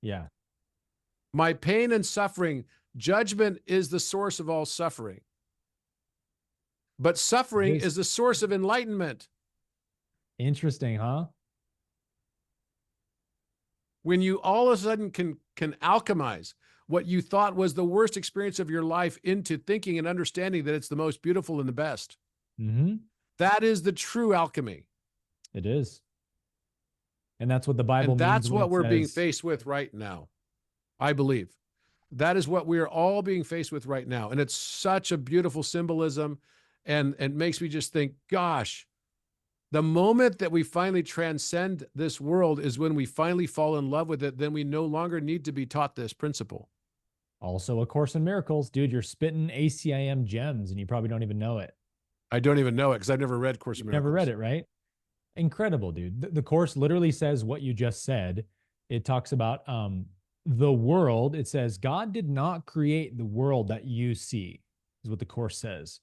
Yeah. My pain and suffering, judgment is the source of all suffering. But suffering is the source of enlightenment. Interesting, huh? When you all of a sudden can alchemize what you thought was the worst experience of your life into thinking and understanding that it's the most beautiful and the best. Mm-hmm. That is the true alchemy. It is. And that's what the Bible and means. That's what we're being says, faced with right now. I believe that is what we are all being faced with right now. And it's such a beautiful symbolism, and makes me just think, gosh, the moment that we finally transcend this world is when we finally fall in love with it. Then we no longer need to be taught this principle. Also, A Course in Miracles. Dude, you're spitting ACIM gems and you probably don't even know it. I don't even know it because I've never read Course in Miracles. Never read it, right? Incredible, dude. The Course literally says what you just said. It talks about the world. It says, God did not create the world that you see, is what the Course says.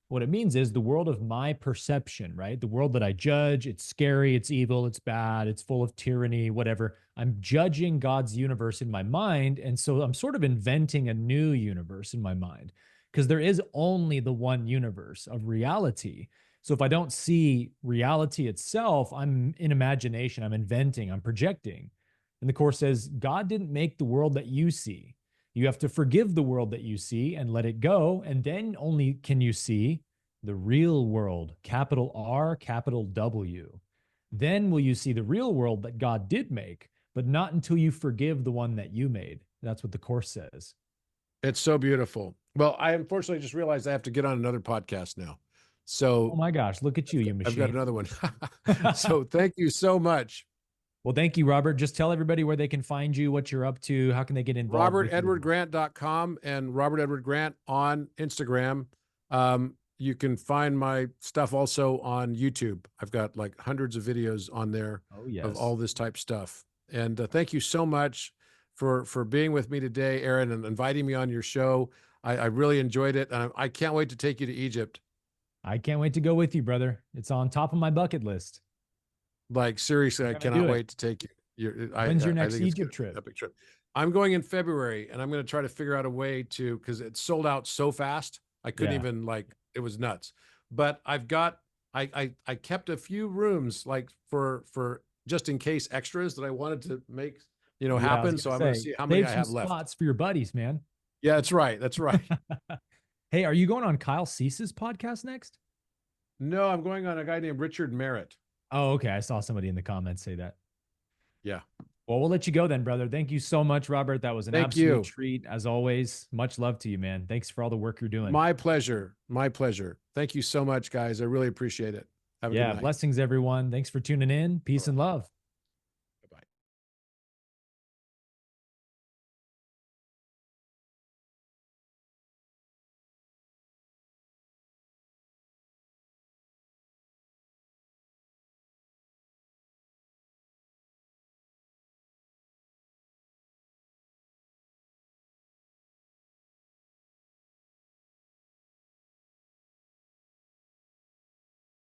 What it means is the world of my perception, right? The world that I judge, it's scary, it's evil, it's bad, it's full of tyranny, whatever. I'm judging God's universe in my mind. And so I'm sort of inventing a new universe in my mind because there is only the one universe of reality. So if I don't see reality itself, I'm in imagination, I'm inventing, I'm projecting. And the Course says, God didn't make the world that you see. You have to forgive the world that you see and let it go. And then only can you see the real world, capital R, capital W. Then will you see the real world that God did make, but not until you forgive the one that you made. That's what the Course says. It's so beautiful. Well, I unfortunately just realized I have to get on another podcast now. So, oh my gosh, look at you, you machine. I've got another one. So thank you so much. Well, thank you, Robert. Just tell everybody where they can find you, what you're up to, how can they get involved? RobertEdwardGrant.com and Robert Edward Grant on Instagram. You can find my stuff also on YouTube. I've got like hundreds of videos on there of all this type stuff. And thank you so much for being with me today, Aaron, and inviting me on your show. I really enjoyed it. And I can't wait to take you to Egypt. I can't wait to go with you, brother. It's on top of my bucket list. Like, seriously, I cannot wait to take you. When's your next Egypt trip? Epic trip. I'm going in February, and I'm going to try to figure out a way to, because it sold out so fast. I couldn't even, like, it was nuts. But I've got, I kept a few rooms, like, for just in case extras that I wanted to make, happen. So I'm going to see how many I have left. Spots for your buddies, man. Yeah, that's right. That's right. Hey, are you going on Kyle Cease's podcast next? No, I'm going on a guy named Richard Merritt. Oh, okay. I saw somebody in the comments say that. Yeah. Well, we'll let you go then, brother. Thank you so much, Robert. That was an absolute treat, as always. Much love to you, man. Thanks for all the work you're doing. My pleasure. My pleasure. Thank you so much, guys. I really appreciate it. Have a good night. Blessings, everyone. Thanks for tuning in. Peace and love.